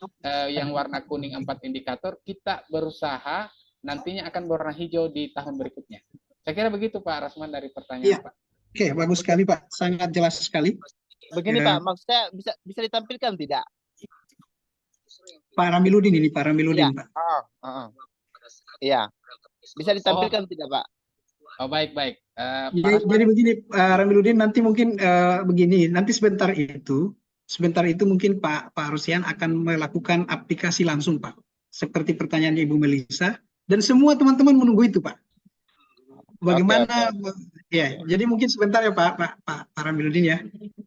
yang warna kuning 4 indikator kita berusaha nantinya akan berwarna hijau di tahun berikutnya. Saya kira begitu Pak Rasman dari pertanyaan Pak. Oke, bagus sekali Pak, sangat jelas sekali. Begini Pak, maksudnya bisa ditampilkan tidak? Pak Ramiludin ini, Pak Ramiludin Pak. Iya. Bisa ditampilkan tidak Pak? Oh baik. Jadi begini Pak Ramiludin, nanti mungkin begini, nanti sebentar itu mungkin Pak Rusyan akan melakukan aplikasi langsung Pak. Seperti pertanyaan Ibu Melisa, dan semua teman-teman menunggu itu Pak. Bagaimana? Ya, jadi mungkin sebentar ya Pak Ramiludin ya.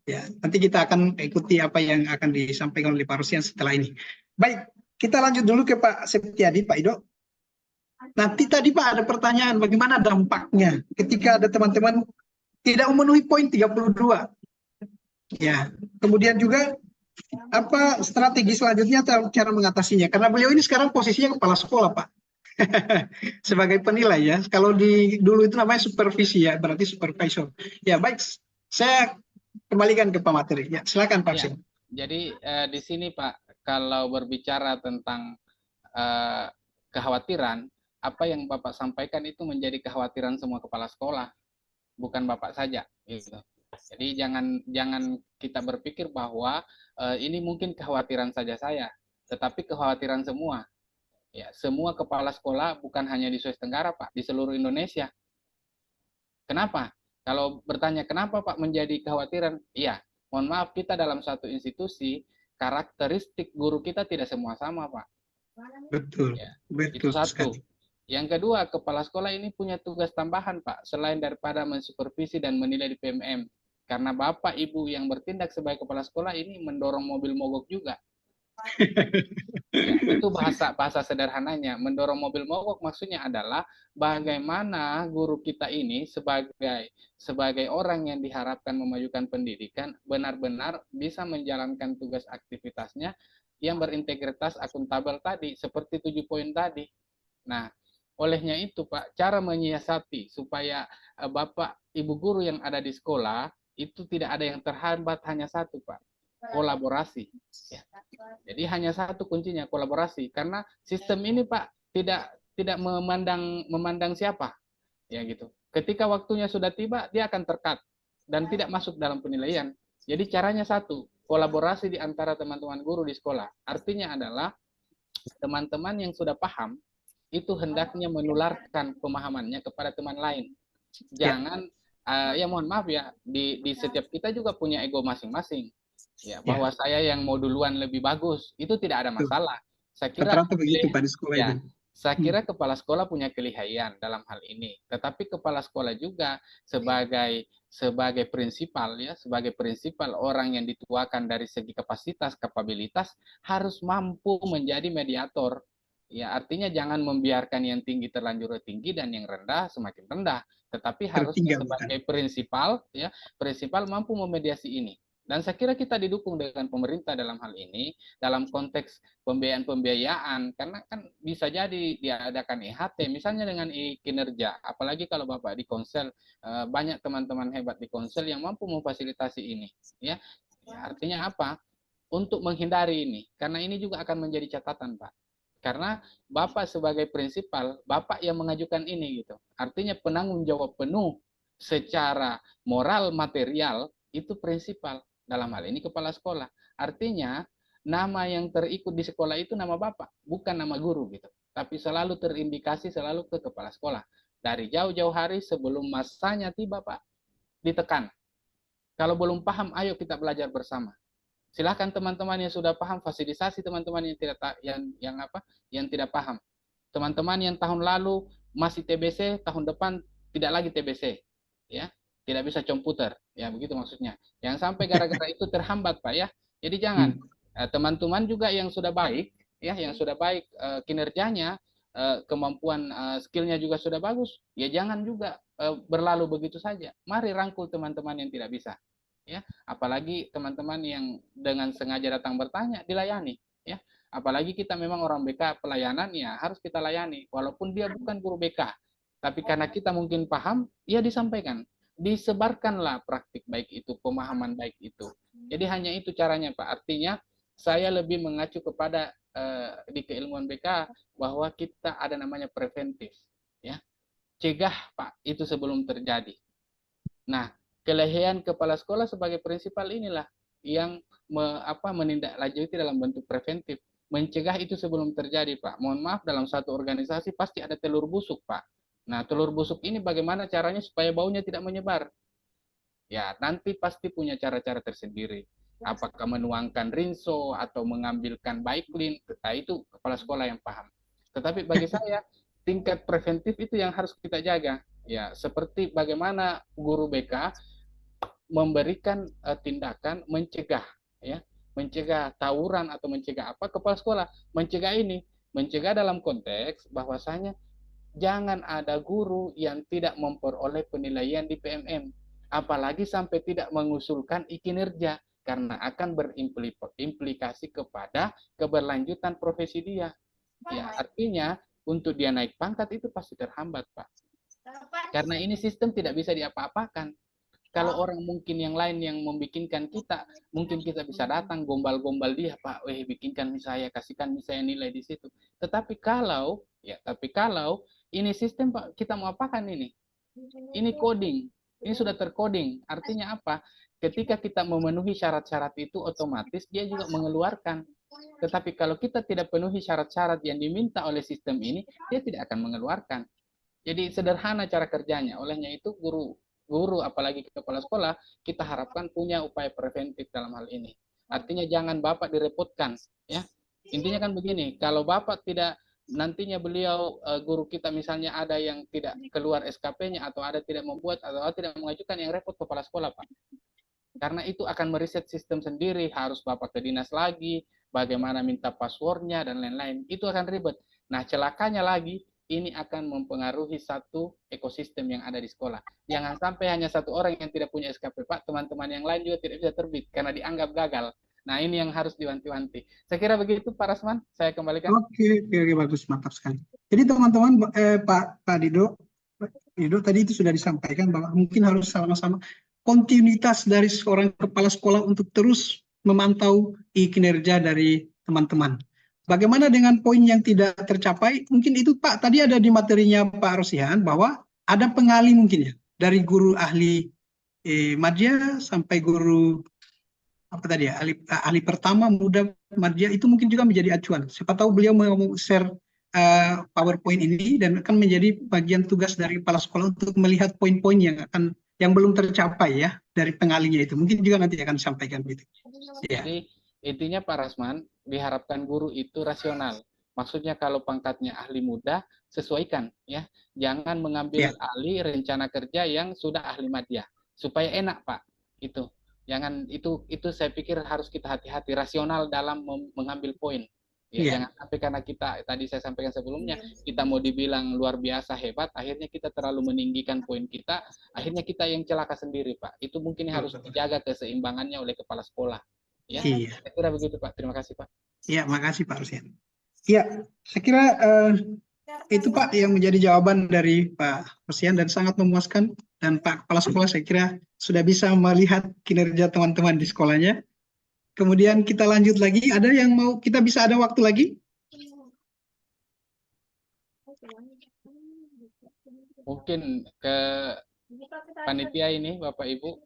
Ya, nanti kita akan ikuti apa yang akan disampaikan oleh Pak Rusyan setelah ini. Baik, kita lanjut dulu ke Pak Septiadi, Pak Ido. Nanti tadi Pak ada pertanyaan bagaimana dampaknya ketika ada teman-teman tidak memenuhi poin 32. Ya, kemudian juga apa strategi selanjutnya atau cara mengatasinya? Karena beliau ini sekarang posisinya kepala sekolah, Pak. Sebagai penilai ya. Kalau dulu itu namanya supervisi ya, berarti supervisor. Ya, baik. Saya kembalikan ke Pak Materi. Ya, silakan Pak. Ya, jadi di sini Pak, kalau berbicara tentang kekhawatiran, apa yang Bapak sampaikan itu menjadi kekhawatiran semua kepala sekolah, bukan Bapak saja. Gitu. Jadi jangan kita berpikir bahwa ini mungkin kekhawatiran saja saya, tetapi kekhawatiran semua. Ya, semua kepala sekolah bukan hanya di Sulawesi Tenggara Pak, di seluruh Indonesia. Kenapa? Kalau bertanya kenapa Pak menjadi kekhawatiran? Iya, mohon maaf kita dalam satu institusi, karakteristik guru kita tidak semua sama Pak. Betul, ya, betul itu satu. sekali. Yang kedua, kepala sekolah ini punya tugas tambahan Pak, selain daripada mensupervisi dan menilai di PMM. Karena Bapak Ibu yang bertindak sebagai kepala sekolah ini mendorong mobil mogok juga. Ya, itu bahasa sederhananya. Mendorong mobil mogok maksudnya adalah bagaimana guru kita ini sebagai orang yang diharapkan memajukan pendidikan benar-benar bisa menjalankan tugas aktivitasnya yang berintegritas akuntabel tadi, seperti 7 poin tadi. Nah, olehnya itu Pak, cara menyiasati supaya Bapak Ibu guru yang ada di sekolah itu tidak ada yang terhambat, hanya satu Pak, kolaborasi. Ya. Jadi hanya satu kuncinya, kolaborasi. Karena sistem ini Pak tidak memandang siapa, ya gitu. Ketika waktunya sudah tiba, dia akan terkat dan tidak masuk dalam penilaian. Jadi caranya satu, kolaborasi di antara teman-teman guru di sekolah. Artinya adalah teman-teman yang sudah paham itu hendaknya menularkan pemahamannya kepada teman lain. Jangan ya mohon maaf ya, di setiap kita juga punya ego masing-masing. Ya, bahwa saya yang mau duluan lebih bagus, itu tidak ada masalah. Saya kira Rata-rata begitu Pak di sekolah ya, itu. saya kira kepala sekolah punya kelihayan dalam hal ini. Tetapi kepala sekolah juga sebagai prinsipal ya, sebagai prinsipal orang yang dituakan dari segi kapasitas, kapabilitas harus mampu menjadi mediator. Ya, artinya jangan membiarkan yang tinggi terlanjur tinggi dan yang rendah semakin rendah, tetapi harusnya sebagai prinsipal ya, prinsipal mampu memediasi ini. Dan saya kira kita didukung dengan pemerintah dalam hal ini, dalam konteks pembiayaan, karena kan bisa jadi diadakan IHT, misalnya dengan kinerja, apalagi kalau Bapak di Konsel, banyak teman-teman hebat di Konsel yang mampu memfasilitasi ini. Ya, artinya apa? Untuk menghindari ini, karena ini juga akan menjadi catatan, Pak. Karena Bapak sebagai prinsipal, Bapak yang mengajukan ini gitu. Artinya penanggung jawab penuh secara moral material itu prinsipal. Dalam hal ini kepala sekolah. Artinya nama yang terikut di sekolah itu nama Bapak, bukan nama guru gitu. Tapi selalu terindikasi selalu ke kepala sekolah. Dari jauh-jauh hari sebelum masanya tiba, Pak, ditekan. Kalau belum paham, ayo kita belajar bersama. Silahkan teman-teman yang sudah paham fasilitasi teman-teman yang tidak yang tidak paham. Teman-teman yang tahun lalu masih TBC, tahun depan tidak lagi TBC, ya. Tidak bisa komputer, ya begitu maksudnya. Yang sampai gara-gara itu terhambat, Pak ya. Jadi jangan teman-teman juga yang sudah baik, ya, yang sudah baik kinerjanya, kemampuan skillnya juga sudah bagus, ya jangan juga berlalu begitu saja. Mari rangkul teman-teman yang tidak bisa, ya. Apalagi teman-teman yang dengan sengaja datang bertanya dilayani, ya. Apalagi kita memang orang BK pelayanan, ya harus kita layani, walaupun dia bukan guru BK, tapi karena kita mungkin paham, ya disampaikan. Disebarkanlah praktik baik itu, pemahaman baik itu. Jadi hanya itu caranya, Pak. Artinya saya lebih mengacu kepada di keilmuan BK bahwa kita ada namanya preventif, ya. Cegah, Pak, itu sebelum terjadi. Nah, kelihayan kepala sekolah sebagai prinsipal inilah yang menindaklanjuti dalam bentuk preventif, mencegah itu sebelum terjadi, Pak. Mohon maaf, dalam satu organisasi pasti ada telur busuk, Pak. Nah, telur busuk ini bagaimana caranya supaya baunya tidak menyebar? Ya, nanti pasti punya cara-cara tersendiri. Apakah menuangkan rinso atau mengambilkan baiklin, itu kepala sekolah yang paham. Tetapi bagi saya, tingkat preventif itu yang harus kita jaga. Ya, seperti bagaimana guru BK memberikan tindakan mencegah, ya, mencegah tawuran atau mencegah apa, kepala sekolah mencegah ini, mencegah dalam konteks bahwasanya jangan ada guru yang tidak memperoleh penilaian di PMM, apalagi sampai tidak mengusulkan kinerja, karena akan berimplikasi kepada keberlanjutan profesi dia. Ya, artinya untuk dia naik pangkat itu pasti terhambat, Pak. Karena ini sistem tidak bisa diapa-apakan. Kalau orang mungkin yang lain yang membikinkan kita, mungkin kita bisa datang gombal-gombal dia, Pak, bikinkan saya, kasihkan saya nilai di situ. Tetapi kalau ini sistem, Pak, kita mau apakan ini? Ini coding, ini sudah tercoding. Artinya apa? Ketika kita memenuhi syarat-syarat itu, otomatis dia juga mengeluarkan. Tetapi kalau kita tidak penuhi syarat-syarat yang diminta oleh sistem ini, dia tidak akan mengeluarkan. Jadi sederhana cara kerjanya. Olehnya itu guru apalagi kepala sekolah, kita harapkan punya upaya preventif dalam hal ini. Artinya jangan Bapak direpotkan, ya. Intinya kan begini, kalau Bapak tidak, nantinya beliau guru kita misalnya ada yang tidak keluar SKP-nya atau ada tidak membuat atau tidak mengajukan, yang repot kepala sekolah, Pak. Karena itu akan meriset sistem sendiri, harus Bapak ke dinas lagi, bagaimana minta passwordnya dan lain-lain, itu akan ribet. Nah, celakanya lagi, ini akan mempengaruhi satu ekosistem yang ada di sekolah. Jangan sampai hanya satu orang yang tidak punya SKP, Pak, teman-teman yang lain juga tidak bisa terbit karena dianggap gagal. Nah, ini yang harus diwanti-wanti. Saya kira begitu, Pak Rasman. Saya kembalikan. Oke, bagus, mantap sekali. Jadi teman-teman, Pak Dido tadi itu sudah disampaikan bahwa mungkin harus sama-sama kontinuitas dari seorang kepala sekolah untuk terus memantau kinerja dari teman-teman. Bagaimana dengan poin yang tidak tercapai? Mungkin itu Pak, tadi ada di materinya Pak Rosihan bahwa ada pengali mungkin ya, dari guru ahli madya sampai guru ahli pertama muda madya, itu mungkin juga menjadi acuan. Siapa tahu beliau mau share PowerPoint ini dan akan menjadi bagian tugas dari kepala sekolah untuk melihat poin-poin yang belum tercapai ya, dari pengalinya itu. Mungkin juga nanti akan disampaikan gitu. Ya. Jadi intinya Pak Rasman, diharapkan guru itu rasional. Maksudnya kalau pangkatnya ahli muda, sesuaikan ya. Jangan mengambil ahli rencana kerja yang sudah ahli madya. Supaya enak Pak. Itu. Jangan itu saya pikir harus kita hati-hati rasional dalam mengambil poin. Ya, jangan sampai karena kita tadi saya sampaikan sebelumnya kita mau dibilang luar biasa hebat, akhirnya kita terlalu meninggikan poin kita, akhirnya kita yang celaka sendiri Pak. Itu mungkin harus dijaga keseimbangannya oleh kepala sekolah. Ya, saya kira begitu Pak. Terima kasih Pak. Iya, makasih Pak Rusyan. Iya, saya kira itu Pak yang menjadi jawaban dari Pak Rusyan dan sangat memuaskan. Dan Pak Kepala Sekolah saya kira sudah bisa melihat kinerja teman-teman di sekolahnya. Kemudian kita lanjut lagi. Ada yang mau, kita bisa ada waktu lagi? Mungkin ke panitia ini Bapak Ibu.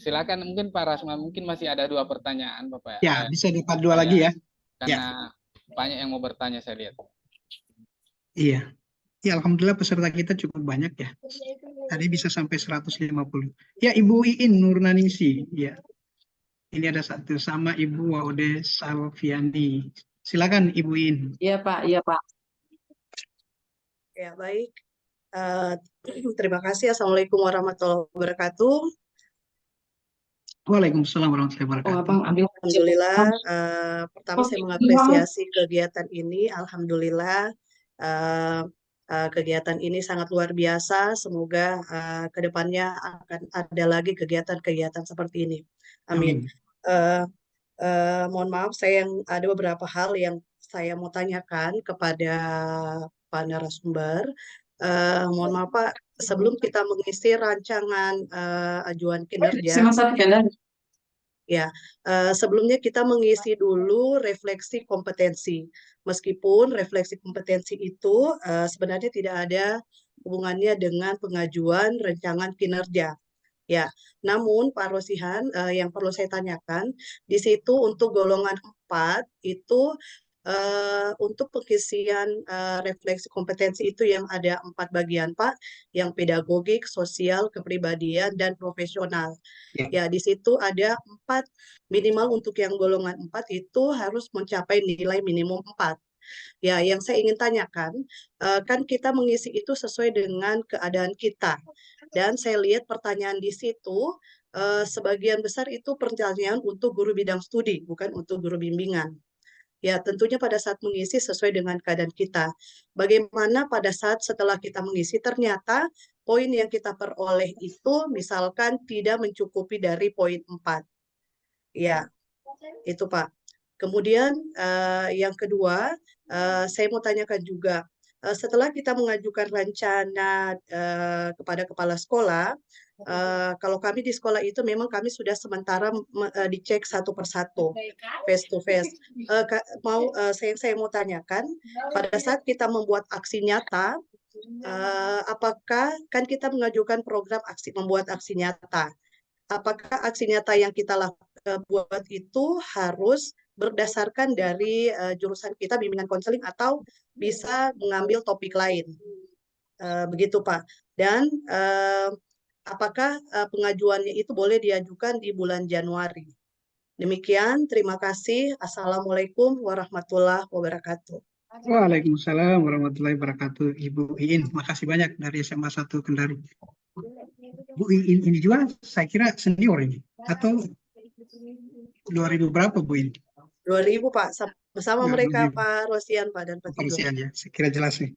Silakan mungkin Pak Rasman, mungkin masih ada 2 pertanyaan Bapak. Ya, bisa dapat 2 lagi ya. Karena banyak yang mau bertanya saya lihat. Iya. Ya, alhamdulillah peserta kita cukup banyak ya. Tadi bisa sampai 150. Ya, Ibu Iin Nurnaningsi. Ya. Ini ada satu sama Ibu Waude Salviani. Silakan Ibu Iin. Iya Pak, iya Pak. Ya, baik. Terima kasih. Assalamualaikum warahmatullahi wabarakatuh. Waalaikumsalam warahmatullahi wabarakatuh. Alhamdulillah. Pertama saya mengapresiasi kegiatan ini. Alhamdulillah. Kegiatan ini sangat luar biasa. Semoga kedepannya akan ada lagi kegiatan-kegiatan seperti ini. Amin. Mohon maaf, ada beberapa hal yang saya mau tanyakan kepada Pak narasumber. Mohon maaf Pak, sebelum kita mengisi rancangan ajuan kinerja, ya, sebelumnya kita mengisi dulu refleksi kompetensi. Meskipun refleksi kompetensi itu sebenarnya tidak ada hubungannya dengan pengajuan rancangan kinerja. Ya, namun Pak Rosihan, yang perlu saya tanyakan, di situ untuk golongan 4 itu untuk pengisian refleksi kompetensi itu yang ada 4 bagian Pak, yang pedagogik, sosial, kepribadian, dan profesional. Ya, di situ ada 4, minimal untuk yang golongan 4 itu harus mencapai nilai minimum 4. Ya, yang saya ingin tanyakan, kan kita mengisi itu sesuai dengan keadaan kita. Dan saya lihat pertanyaan di situ, sebagian besar itu pertanyaan untuk guru bidang studi, bukan untuk guru bimbingan. Ya, tentunya pada saat mengisi sesuai dengan keadaan kita. Bagaimana pada saat setelah kita mengisi, ternyata poin yang kita peroleh itu misalkan tidak mencukupi dari poin 4. Ya, itu Pak. Kemudian yang kedua, saya mau tanyakan juga, setelah kita mengajukan rencana kepada kepala sekolah, kalau kami di sekolah itu memang kami sudah sementara dicek satu persatu, face to face. Saya mau tanyakan, pada saat kita membuat aksi nyata, apakah kan kita mengajukan program membuat aksi nyata? Apakah aksi nyata yang kita buat itu harus berdasarkan dari jurusan kita bimbingan konseling atau bisa mengambil topik lain? Begitu Pak. Dan apakah pengajuannya itu boleh diajukan di bulan Januari? Demikian, terima kasih. Assalamualaikum warahmatullahi wabarakatuh. Waalaikumsalam warahmatullahi wabarakatuh, Ibu Iin. Makasih banyak dari SMA 1 Kendari. Bu Iin ini juga saya kira senior ini, atau 2000 berapa Bu Iin? 2000 Pak, bersama mereka Pak Rosian Pak dan Pak Tigo. Rosian ya, saya kira jelas nih.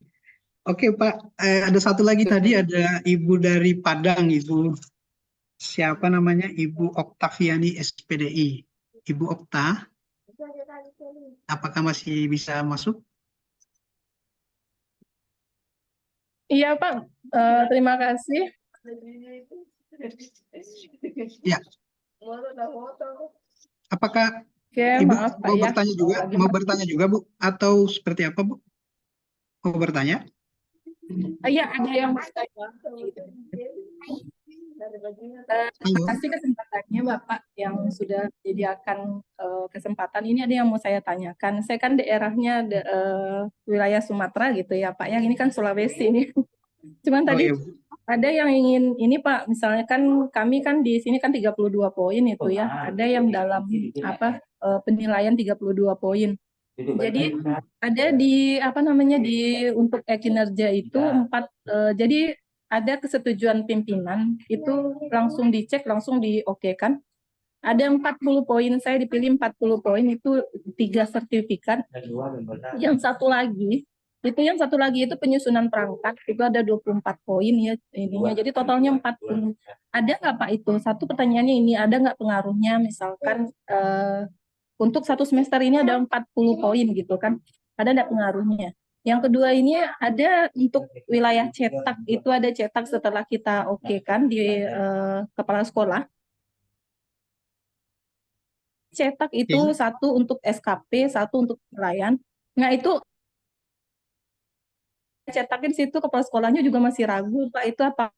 Oke Pak, ada satu lagi tadi ada Ibu dari Padang, Ibu siapa namanya? Ibu Oktaviani SPDI. Ibu Okta, apakah masih bisa masuk? Iya Pak, terima kasih. Ya. Apakah Oke, Ibu maaf, Pak, mau ya. bertanya juga? Mau bertanya juga Bu? Atau seperti apa Bu? Mau bertanya? Iya, ada yang bertanya. Terima kasih kesempatannya Bapak yang sudah menyediakan kesempatan ini. Ada yang mau saya tanyakan. Saya kan daerahnya wilayah Sumatera gitu ya Pak. Yang ini kan Sulawesi nih. Cuman tadi ada yang ingin ini Pak, misalnya kan kami kan di sini kan 32 poin itu ya. Ada yang dalam penilaian 32 poin. Jadi ada di apa namanya di untuk kinerja itu jadi ada kesetujuan pimpinan itu langsung dicek, langsung diokekan. Ada 40 poin, saya dipilih 40 poin itu 3 sertifikat. Yang satu lagi itu penyusunan perangkat itu ada 24 poin ya ininya. Jadi totalnya 40. Ada nggak Pak itu? Satu pertanyaannya ini, ada nggak pengaruhnya misalkan untuk satu semester ini ada 40 poin gitu kan? Ada nggak pengaruhnya? Yang kedua ini ada untuk wilayah cetak, itu ada cetak setelah kita kan di kepala sekolah. Cetak itu satu untuk SKP, satu untuk pelayan. Nah itu cetakin di situ kepala sekolahnya juga masih ragu Pak, itu apa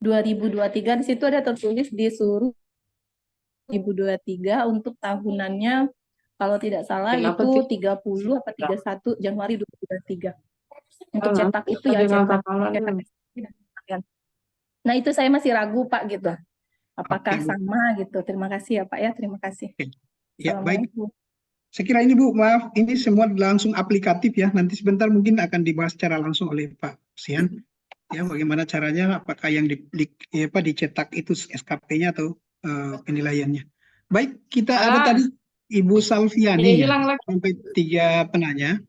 2023 di situ ada tertulis disuruh 2023 untuk tahunannya kalau tidak salah Kenapa itu sih? 30 apa 31 Januari 2023 untuk cetak itu ya, cetak. Nah itu saya masih ragu Pak gitu, apakah sama gitu. Terima kasih ya Pak ya, terima kasih. Ya baik. Saya kira ini Bu, maaf, ini semua langsung aplikatif ya. Nanti sebentar mungkin akan dibahas secara langsung oleh Pak Sian. Ya, bagaimana caranya, apakah yang dicetak itu SKP-nya atau penilaiannya. Baik, kita ada tadi Ibu Salviani ya, sampai 3 penanya.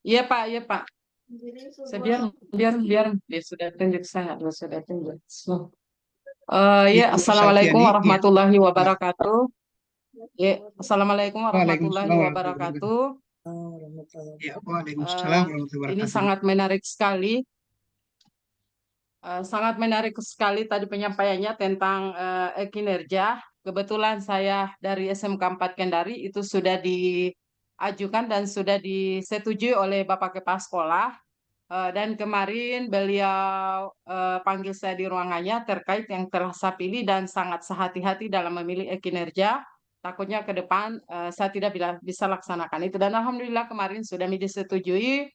Iya Pak, iya Pak. Biar dia sudah tunjuk sangat, sudah tunjuk. Ya, Assalamualaikum warahmatullahi wabarakatuh. Ya, Assalamualaikum warahmatullahi wabarakatuh. Ya, Waalaikumsalam warahmatullahi wabarakatuh. Ini sangat menarik sekali. Sangat menarik sekali tadi penyampaiannya tentang kinerja. Kebetulan saya dari SMK 4 Kendari itu sudah diajukan dan sudah disetujui oleh Bapak Kepala Sekolah. Dan kemarin beliau panggil saya di ruangannya terkait yang telah saya pilih dan sangat sehati-hati dalam memilih kinerja. Takutnya ke depan saya tidak bisa laksanakan itu. Dan alhamdulillah kemarin sudah disetujui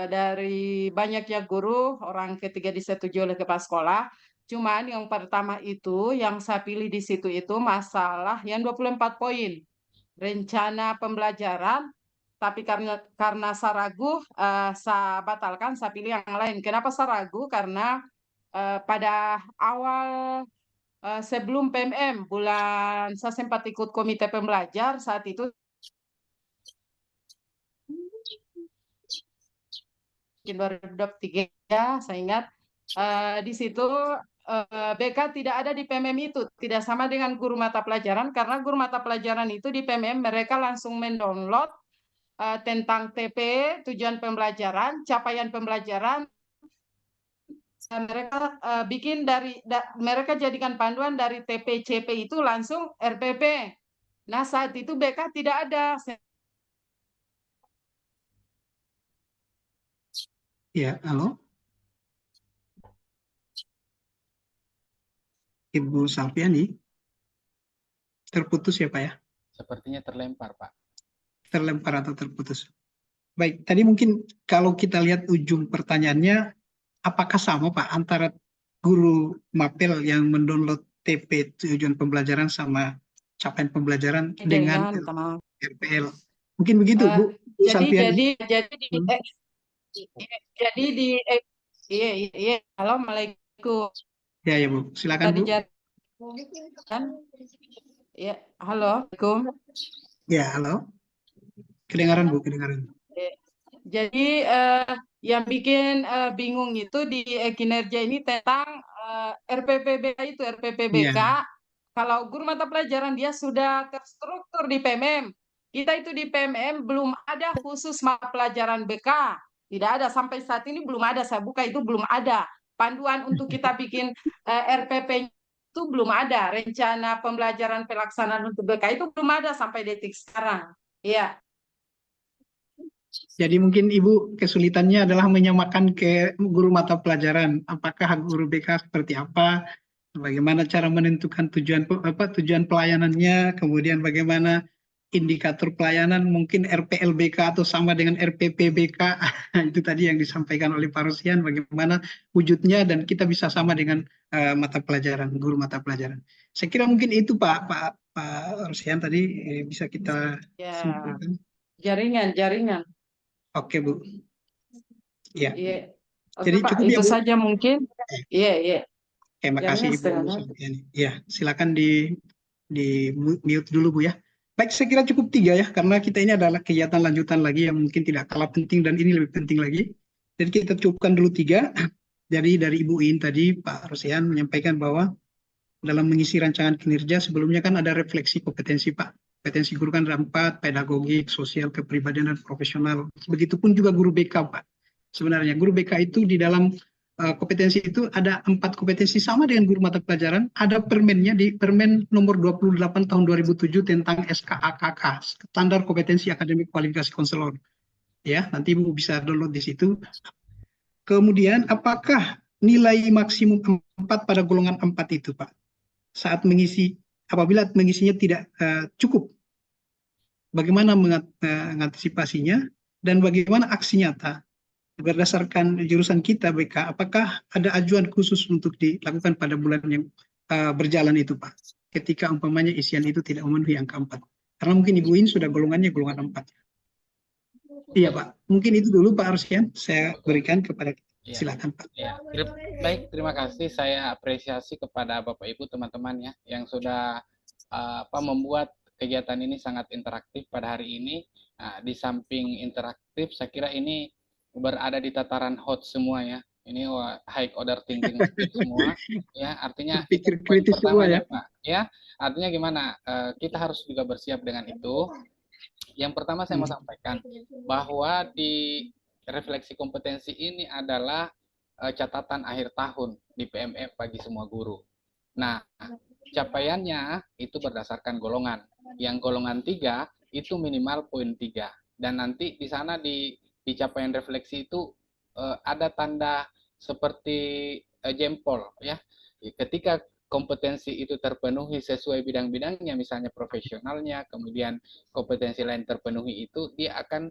dari banyaknya guru, orang ketiga disetujui oleh kepala sekolah. Cuman yang pertama itu yang saya pilih di situ itu masalah yang 24 poin. Rencana pembelajaran, tapi karena saya ragu, saya batalkan, saya pilih yang lain. Kenapa saya ragu? Karena pada awal sebelum PMM bulan saya sempat ikut komite pembelajar saat itu 2023 saya ingat di situ BK tidak ada di PMM itu, tidak sama dengan guru mata pelajaran karena guru mata pelajaran itu di PMM mereka langsung mendownload tentang TP, tujuan pembelajaran, capaian pembelajaran. Mereka bikin mereka jadikan panduan dari TP-CP itu langsung RPP. Nah saat itu BK tidak ada. Ya, halo. Ibu Salviani. Terputus ya Pak ya? Sepertinya terlempar Pak. Terlempar atau terputus. Baik, tadi mungkin kalau kita lihat ujung pertanyaannya, apakah sama Pak antara guru mapel yang mendownload TP tujuan pembelajaran sama capaian pembelajaran dengan RPL? Mungkin begitu Bu Salviani. Iya, Assalamualaikum. Ya Bu, silakan Bu. Ya, halo, Assalamualaikum. Ya, halo. Kedengaran Bu, kedengaran. Jadi yang bikin bingung itu di kinerja ini tentang RPPBK itu, RPPBK. Kalau guru mata pelajaran dia sudah terstruktur di PMM. Kita itu di PMM belum ada khusus mata pelajaran BK. Tidak ada, sampai saat ini belum ada, saya buka itu belum ada. Panduan untuk kita bikin RPP itu belum ada. Rencana pembelajaran pelaksanaan untuk BK itu belum ada sampai detik sekarang. Iya. Jadi mungkin Ibu kesulitannya adalah menyamakan ke guru mata pelajaran. Apakah guru BK seperti apa? Bagaimana cara menentukan tujuan pelayanannya? Kemudian bagaimana indikator pelayanan mungkin RPLBK atau sama dengan RPPBK. Itu tadi yang disampaikan oleh Pak Rosian, bagaimana wujudnya dan kita bisa sama dengan mata pelajaran, guru mata pelajaran. Saya kira mungkin itu Pak Rosian tadi bisa kita Ya, simpulkan. jaringan. Oke Bu. Ya. Iya. Oke Jadi Pak, cukup ya itu Bu. saja mungkin. Iya. Terima kasih Jaringan Ibu. setengah. Ya, silakan di mute dulu Bu ya. Baik, saya kira cukup 3 ya, karena kita ini adalah kegiatan lanjutan lagi yang mungkin tidak kalah penting dan ini lebih penting lagi. Jadi kita cukupkan dulu 3. Jadi dari Ibu In tadi, Pak Rosian menyampaikan bahwa dalam mengisi rancangan kinerja sebelumnya kan ada refleksi kompetensi Pak. Kompetensi guru kan ada 4, pedagogik, sosial, kepribadian, dan profesional. Begitupun juga guru BK Pak. Sebenarnya guru BK itu di dalam kompetensi itu ada 4 kompetensi sama dengan guru mata pelajaran. Ada permennya di Permen nomor 28 tahun 2007 tentang SKAKK, standar kompetensi akademik kualifikasi konselor. Ya, nanti Ibu bisa download di situ. Kemudian apakah nilai maksimum 4 pada golongan 4 itu Pak? Saat mengisi, apabila mengisinya tidak cukup, bagaimana mengantisipasinya dan bagaimana aksi nyata? Berdasarkan jurusan kita BK, apakah ada ajuan khusus untuk dilakukan pada bulan yang berjalan itu Pak? Ketika umpamanya isian itu tidak memenuhi angka 4. Karena mungkin Ibu In sudah golongannya golongan 4. Iya Pak, mungkin itu dulu Pak Arsian, saya berikan kepada silakan Pak. Ya, baik, terima kasih. Saya apresiasi kepada Bapak Ibu teman-teman ya yang sudah membuat kegiatan ini sangat interaktif pada hari ini. Nah, di samping interaktif, saya kira ini berada di tataran hot semua ya. Ini high order thinking semua ya, artinya pikir kritis semua ya Pak. Ya, artinya gimana? Kita harus juga bersiap dengan itu. Yang pertama saya mau sampaikan bahwa di refleksi kompetensi ini adalah catatan akhir tahun di PMM bagi semua guru. Nah, capaiannya itu berdasarkan golongan. Yang golongan 3 itu minimal poin 3. Dan nanti di sana di capaian refleksi itu ada tanda seperti jempol ya. Ketika kompetensi itu terpenuhi sesuai bidang-bidangnya, misalnya profesionalnya, kemudian kompetensi lain terpenuhi itu, dia akan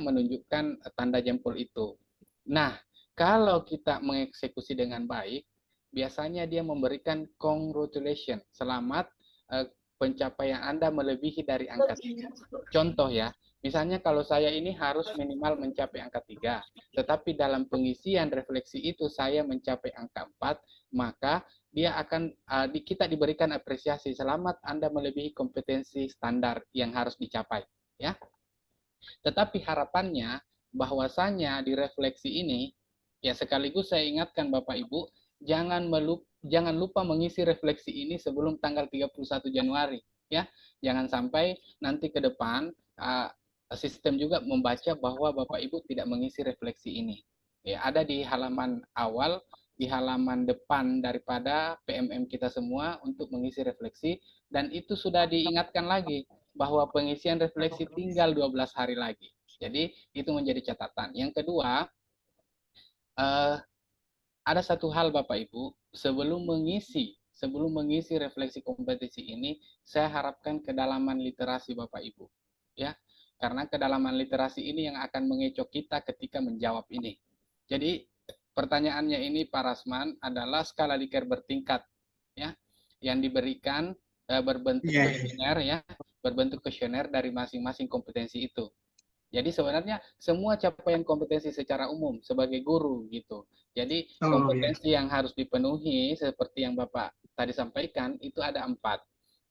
menunjukkan tanda jempol itu. Nah, kalau kita mengeksekusi dengan baik, biasanya dia memberikan congratulations, selamat pencapaian Anda melebihi dari angka 3. Contoh ya, misalnya kalau saya ini harus minimal mencapai angka 3, tetapi dalam pengisian refleksi itu saya mencapai angka 4, maka dia akan kita diberikan apresiasi, selamat Anda melebihi kompetensi standar yang harus dicapai ya. Tetapi harapannya bahwasanya di refleksi ini ya, sekaligus saya ingatkan Bapak Ibu, jangan lupa mengisi refleksi ini sebelum tanggal 31 Januari ya. Jangan sampai nanti ke depan sistem juga membaca bahwa Bapak Ibu tidak mengisi refleksi ini. Ya, ada di halaman awal, di halaman depan daripada PMM kita semua untuk mengisi refleksi, dan itu sudah diingatkan lagi bahwa pengisian refleksi tinggal 12 hari lagi. Jadi itu menjadi catatan. Yang kedua, ada satu hal Bapak Ibu, sebelum mengisi refleksi kompetensi ini, saya harapkan kedalaman literasi Bapak Ibu. Ya, karena kedalaman literasi ini yang akan mengecok kita ketika menjawab ini. Jadi pertanyaannya ini Pak Rasman adalah skala Likert bertingkat ya, yang diberikan berbentuk kuesioner ya, berbentuk kuesioner dari masing-masing kompetensi itu. Jadi sebenarnya semua capaian kompetensi secara umum sebagai guru gitu. Jadi kompetensi yang harus dipenuhi seperti yang Bapak tadi sampaikan itu ada 4.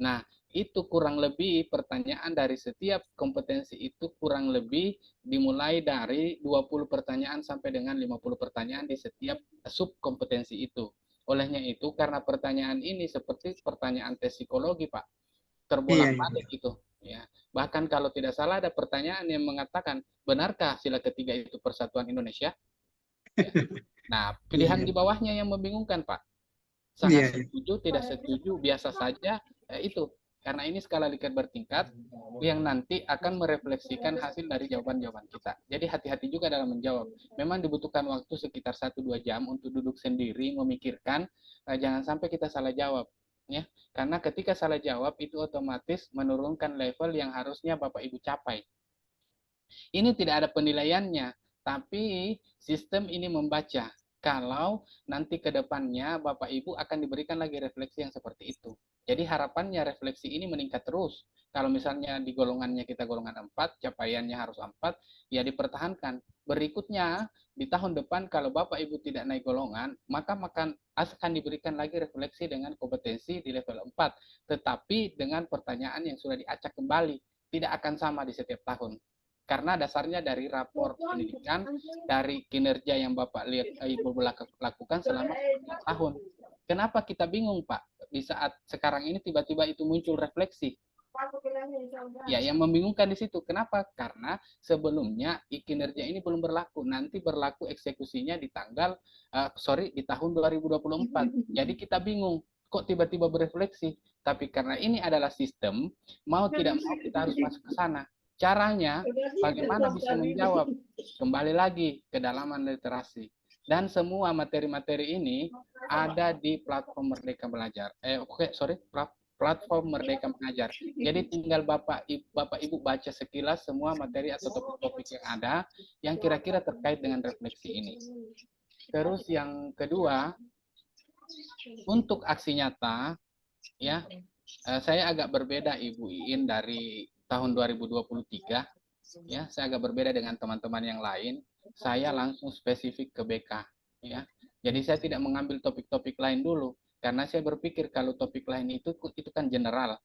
Nah, itu kurang lebih pertanyaan dari setiap kompetensi itu kurang lebih dimulai dari 20 pertanyaan sampai dengan 50 pertanyaan di setiap subkompetensi itu. Olehnya itu, karena pertanyaan ini seperti pertanyaan tes psikologi, Pak, terbolak-balik gitu. Ya. Bahkan kalau tidak salah ada pertanyaan yang mengatakan, benarkah sila ketiga itu persatuan Indonesia? Ya. Nah, pilihan di bawahnya yang membingungkan, Pak. Sangat setuju, tidak setuju, biasa saja, itu. Karena ini skala Likert bertingkat yang nanti akan merefleksikan hasil dari jawaban-jawaban kita. Jadi hati-hati juga dalam menjawab. Memang dibutuhkan waktu sekitar 1-2 jam untuk duduk sendiri, memikirkan, jangan sampai kita salah jawab. Ya, karena ketika salah jawab itu otomatis menurunkan level yang harusnya Bapak Ibu capai. Ini tidak ada penilaiannya, tapi sistem ini membaca kalau nanti ke depannya Bapak Ibu akan diberikan lagi refleksi yang seperti itu. Jadi harapannya refleksi ini meningkat terus. Kalau misalnya di golongannya kita golongan 4, capaiannya harus 4, ya dipertahankan. Berikutnya, di tahun depan kalau Bapak Ibu tidak naik golongan, maka akan diberikan lagi refleksi dengan kompetensi di level 4. Tetapi dengan pertanyaan yang sudah diacak kembali. Tidak akan sama di setiap tahun. Karena dasarnya dari rapor pendidikan, dari kinerja yang Bapak lihat Ibu lakukan selama tahun. Kenapa kita bingung, Pak? Di saat sekarang ini tiba-tiba itu muncul refleksi. Ya, yang membingungkan di situ. Kenapa? Karena sebelumnya kinerja ini belum berlaku. Nanti berlaku eksekusinya di di tahun 2024. Jadi kita bingung. Kok tiba-tiba berefleksi? Tapi karena ini adalah sistem, mau tidak mau kita harus masuk ke sana. Caranya, bagaimana bisa menjawab? Kembali lagi ke dalaman literasi. Dan semua materi-materi ini ada di platform Merdeka Belajar. Platform Merdeka Mengajar. Jadi tinggal Bapak Ibu baca sekilas semua materi atau topik-topik yang ada yang kira-kira terkait dengan refleksi ini. Terus yang kedua, untuk aksi nyata, ya, saya agak berbeda Ibu Iin dari tahun 2023, ya, saya agak berbeda dengan teman-teman yang lain. Saya langsung spesifik ke BK, ya. Jadi saya tidak mengambil topik-topik lain dulu, karena saya berpikir kalau topik lain itu kan general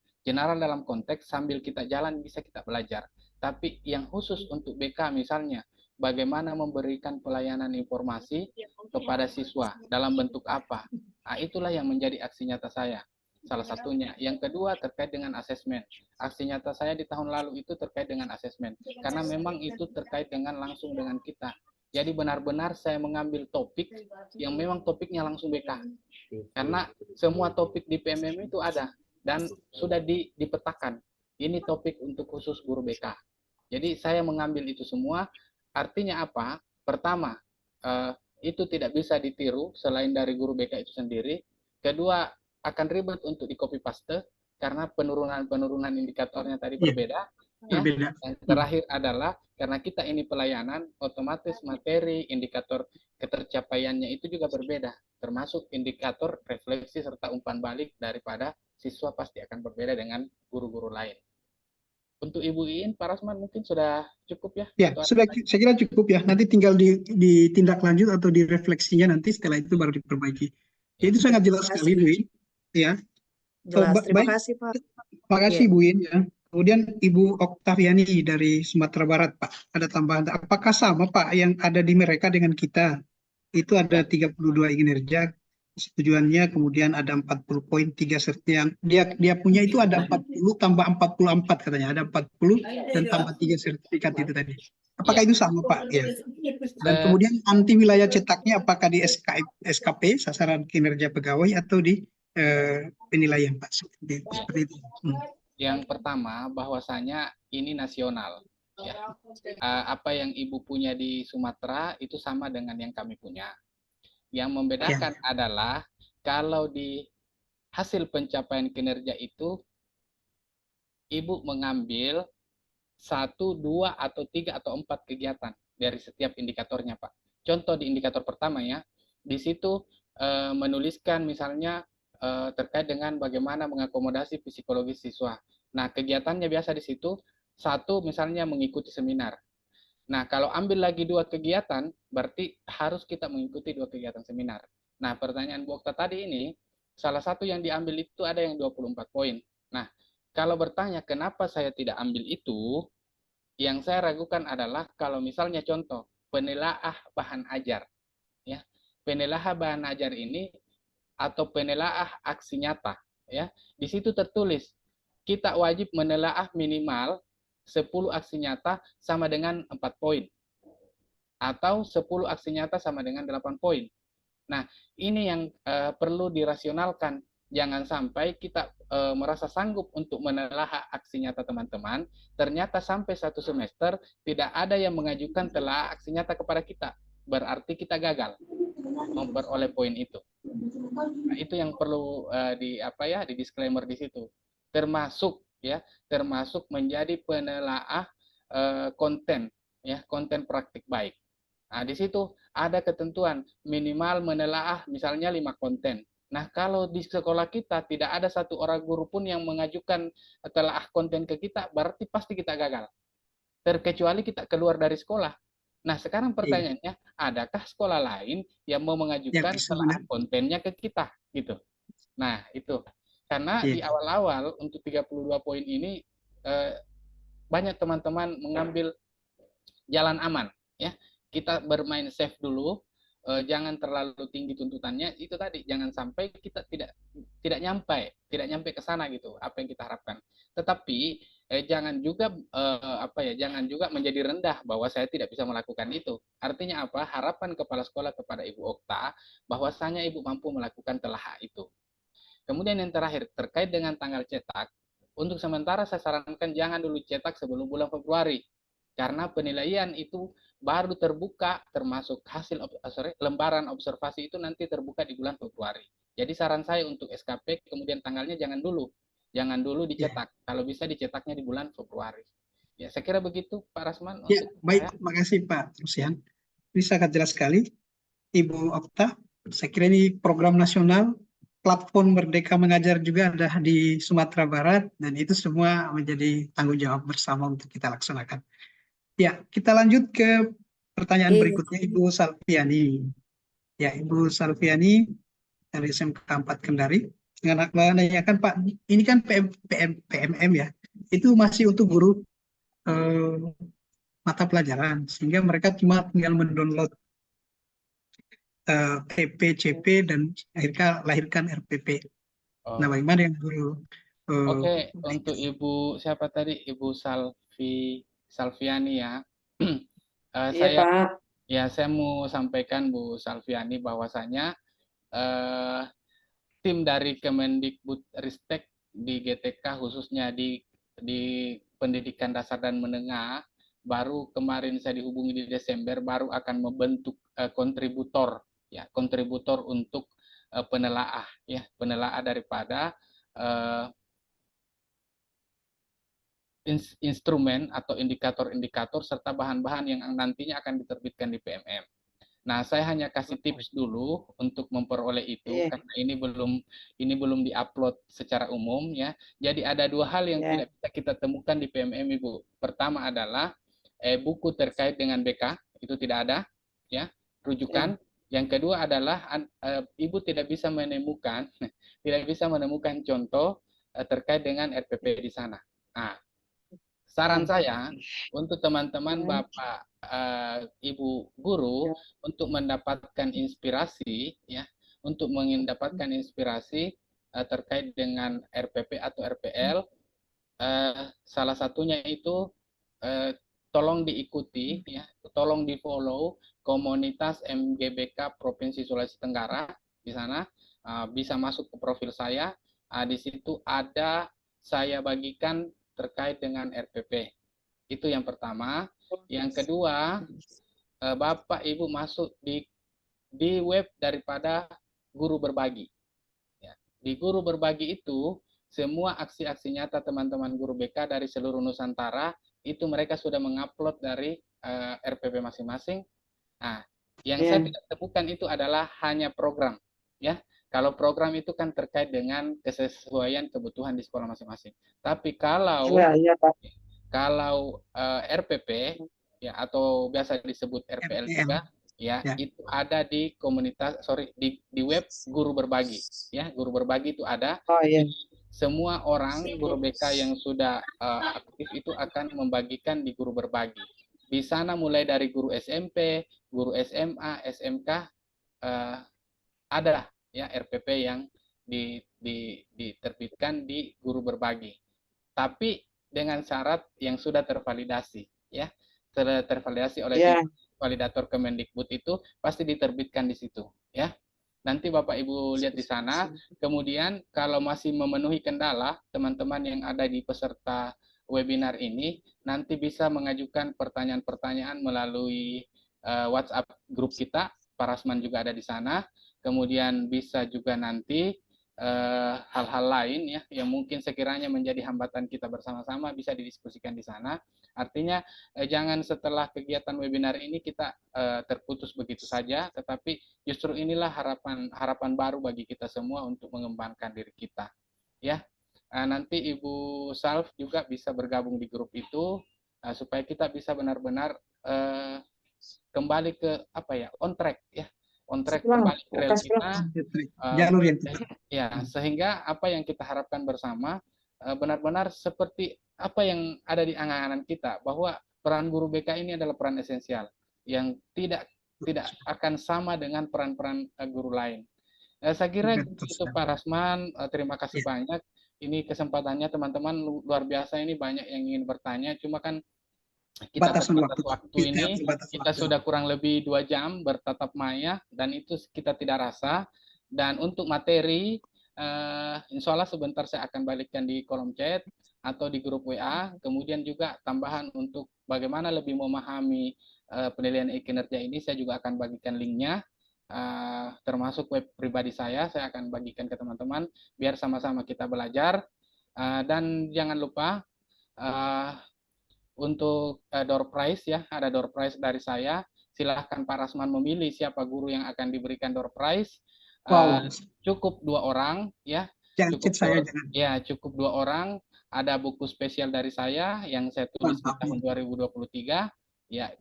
dalam konteks sambil kita jalan bisa kita belajar. Tapi yang khusus untuk BK misalnya, bagaimana memberikan pelayanan informasi kepada siswa dalam bentuk apa? Nah, itulah yang menjadi aksi nyata saya. Salah satunya. Yang kedua terkait dengan asesmen. Aksi nyata saya di tahun lalu itu terkait dengan asesmen. Karena memang itu terkait dengan langsung dengan kita. Jadi benar-benar saya mengambil topik yang memang topiknya langsung BK. Karena semua topik di PMM itu ada. Dan sudah dipetakan. Ini topik untuk khusus guru BK. Jadi saya mengambil itu semua. Artinya apa? Pertama, itu tidak bisa ditiru selain dari guru BK itu sendiri. Kedua, akan ribet untuk di copy paste karena penurunan indikatornya tadi berbeda. Ya. Yang terakhir adalah karena kita ini pelayanan, otomatis materi, indikator ketercapaiannya itu juga berbeda, termasuk indikator refleksi serta umpan balik daripada siswa pasti akan berbeda dengan guru-guru lain. Untuk Ibu Iin, Pak Rasman mungkin sudah cukup ya? Ya, sudah, saya kira cukup ya. Nanti tinggal ditindak lanjut atau direfleksinya nanti setelah itu baru diperbaiki. Ya, itu sangat jelas sekali, Bu Iin. Ya. Jelas, terima Baik. kasih Pak. Terima kasih Bu Iin ya. Kemudian Ibu Oktaviani dari Sumatera Barat, Pak. Ada tambahan. Apakah sama Pak yang ada di mereka dengan kita? Itu ada 32 kinerja, tujuannya kemudian ada 40 poin, 3 yang dia punya itu ada 40 tambah 44 katanya. Ada 40 dan tambah 3 sertifikat itu tadi. Apakah itu sama Pak? Ya. Dan kemudian anti wilayah cetaknya apakah di SKP, sasaran kinerja pegawai, atau di penilaian Pak? Seperti itu. Yang pertama, bahwasanya ini nasional. Ya. Apa yang Ibu punya di Sumatera itu sama dengan yang kami punya. Yang membedakan adalah kalau di hasil pencapaian kinerja itu Ibu mengambil 1, 2, atau 3, atau 4 kegiatan dari setiap indikatornya, Pak. Contoh di indikator pertama ya, di situ menuliskan misalnya terkait dengan bagaimana mengakomodasi psikologis siswa. Nah, kegiatannya biasa di situ, 1 misalnya mengikuti seminar. Nah, kalau ambil lagi 2 kegiatan, berarti harus kita mengikuti 2 kegiatan seminar. Nah, pertanyaan Bu Okta tadi ini, salah satu yang diambil itu ada yang 24 poin. Nah, kalau bertanya kenapa saya tidak ambil itu, yang saya ragukan adalah kalau misalnya contoh, penelaah bahan ajar. Ya, penelaah bahan ajar ini atau penelaah aksi nyata, ya. Di situ tertulis kita wajib menelaah minimal 10 aksi nyata sama dengan 4 poin. Atau 10 aksi nyata sama dengan 8 poin. Nah, ini yang perlu dirasionalkan. Jangan sampai kita merasa sanggup untuk menelaah aksi nyata teman-teman, ternyata sampai 1 semester tidak ada yang mengajukan telaah aksi nyata kepada kita. Berarti kita gagal memperoleh poin itu. Nah, itu yang perlu di disclaimer di situ. Termasuk menjadi penelaah konten konten praktik baik. Nah, di situ ada ketentuan minimal menelaah misalnya 5 konten. Nah, kalau di sekolah kita tidak ada satu orang guru pun yang mengajukan telaah konten ke kita, berarti pasti kita gagal. Terkecuali kita keluar dari sekolah. Nah, sekarang pertanyaannya, adakah sekolah lain yang mau mengajukan telaah kontennya ke kita gitu. Nah, itu. Karena di awal-awal untuk 32 poin ini banyak teman-teman mengambil jalan aman ya. Kita bermain safe dulu, jangan terlalu tinggi tuntutannya. Itu tadi, jangan sampai kita tidak nyampe ke sana gitu apa yang kita harapkan. Tetapi jangan juga jangan juga menjadi rendah bahwa saya tidak bisa melakukan itu. Artinya apa? Harapan kepala sekolah kepada Ibu Okta bahwasanya Ibu mampu melakukan telaah itu. Kemudian yang terakhir terkait dengan tanggal cetak, untuk sementara saya sarankan jangan dulu cetak sebelum bulan Februari. Karena penilaian itu baru terbuka, termasuk hasil lembaran observasi itu nanti terbuka di bulan Februari. Jadi saran saya untuk SKP kemudian tanggalnya jangan dulu dicetak. Kalau bisa dicetaknya di bulan Februari. Ya, saya kira begitu Pak Rasman. Ya, baik, terima kasih Pak Rusian. Ini sangat jelas sekali, Ibu Okta. Saya kira ini program nasional, platform Merdeka Mengajar juga ada di Sumatera Barat, dan itu semua menjadi tanggung jawab bersama untuk kita laksanakan. Ya, kita lanjut ke pertanyaan berikutnya, Ibu Salviani. Ya, Ibu Salviani dari SMK 4 Kendari menanyakan, Pak, ini kan PMM ya, itu masih untuk guru mata pelajaran, sehingga mereka cuma tinggal mendownload PP, CP, dan lahirkan RPP. Nah, bagaimana yang guru? Oke, untuk Ibu siapa tadi? Ibu Salviani ya. Saya mau sampaikan Bu Salviani bahwasanya tim dari Kemendikbudristek di GTK khususnya di pendidikan dasar dan menengah baru kemarin saya dihubungi di Desember baru akan membentuk kontributor untuk penelaah daripada instrumen atau indikator-indikator serta bahan-bahan yang nantinya akan diterbitkan di PMM. Nah, saya hanya kasih tips dulu untuk memperoleh itu karena ini belum diupload secara umum ya. Jadi ada 2 hal yang tidak bisa kita temukan di PMM Ibu. Pertama adalah buku terkait dengan BK, itu tidak ada ya, rujukan. Yang kedua adalah Ibu tidak bisa menemukan contoh terkait dengan RPP di sana. Nah, saran saya untuk teman-teman Bapak Ibu guru untuk mendapatkan inspirasi ya, terkait dengan RPP atau RPL, salah satunya itu tolong diikuti ya, tolong di-follow komunitas MGBK Provinsi Sulawesi Tenggara di sana, bisa masuk ke profil saya, di situ ada saya bagikan terkait dengan RPP. Itu yang pertama. Yang kedua, Bapak Ibu masuk di web daripada Guru Berbagi. Ya. Di Guru Berbagi itu, semua aksi-aksi nyata teman-teman guru BK dari seluruh Nusantara, itu mereka sudah mengupload dari RPP masing-masing. Nah, yang saya tidak temukan itu adalah hanya program. Ya. Kalau program itu kan terkait dengan kesesuaian kebutuhan di sekolah masing-masing. Tapi kalau RPP ya atau biasa disebut RPL juga ya, itu ada di di web Guru Berbagi ya. Guru Berbagi itu ada. Semua orang guru BK yang sudah aktif itu akan membagikan di Guru Berbagi. Di sana mulai dari guru SMP, guru SMA, SMK ada ya RPP yang diterbitkan di Guru Berbagi. Tapi dengan syarat yang sudah tervalidasi ya. Tervalidasi oleh validator Kemendikbud itu pasti diterbitkan di situ ya. Nanti Bapak Ibu lihat di sana. Kemudian kalau masih memenuhi kendala, teman-teman yang ada di peserta webinar ini nanti bisa mengajukan pertanyaan-pertanyaan melalui WhatsApp grup kita. Pak Rasman juga ada di sana. kemudian bisa juga nanti hal-hal lain ya yang mungkin sekiranya menjadi hambatan kita bersama-sama bisa didiskusikan di sana. Artinya jangan setelah kegiatan webinar ini kita terputus begitu saja, tetapi justru inilah harapan baru bagi kita semua untuk mengembangkan diri kita. Ya, nanti Ibu Salv juga bisa bergabung di grup itu supaya kita bisa benar-benar kembali ke on track ya. On track kembali ke rel kita, jalur yang ya, sehingga apa yang kita harapkan bersama benar-benar seperti apa yang ada di angan-angan kita, bahwa peran guru BK ini adalah peran esensial yang tidak akan sama dengan peran-peran guru lain. Saya kira itu Pak Rasman, terima kasih banyak. Ini kesempatannya teman-teman luar biasa, ini banyak yang ingin bertanya, cuma kan kita terbatas waktu ini, kita sudah kurang lebih 2 jam bertatap maya dan itu kita tidak rasa. Dan untuk materi, insya Allah sebentar saya akan balikkan di kolom chat atau di grup WA. Kemudian juga tambahan untuk bagaimana lebih memahami penilaian kinerja ini, saya juga akan bagikan linknya, termasuk web pribadi saya akan bagikan ke teman-teman biar sama-sama kita belajar. Dan jangan lupa untuk door prize ya, ada door prize dari saya. Silahkan Pak Rasman memilih siapa guru yang akan diberikan door prize. Cukup 2 orang ya. Cukup 2 orang. Ada buku spesial dari saya yang saya tulis di tahun 2023. Ya,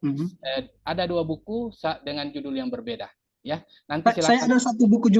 ada 2 buku dengan judul yang berbeda. Ya, nanti silakan. Saya ada 1 buku juga.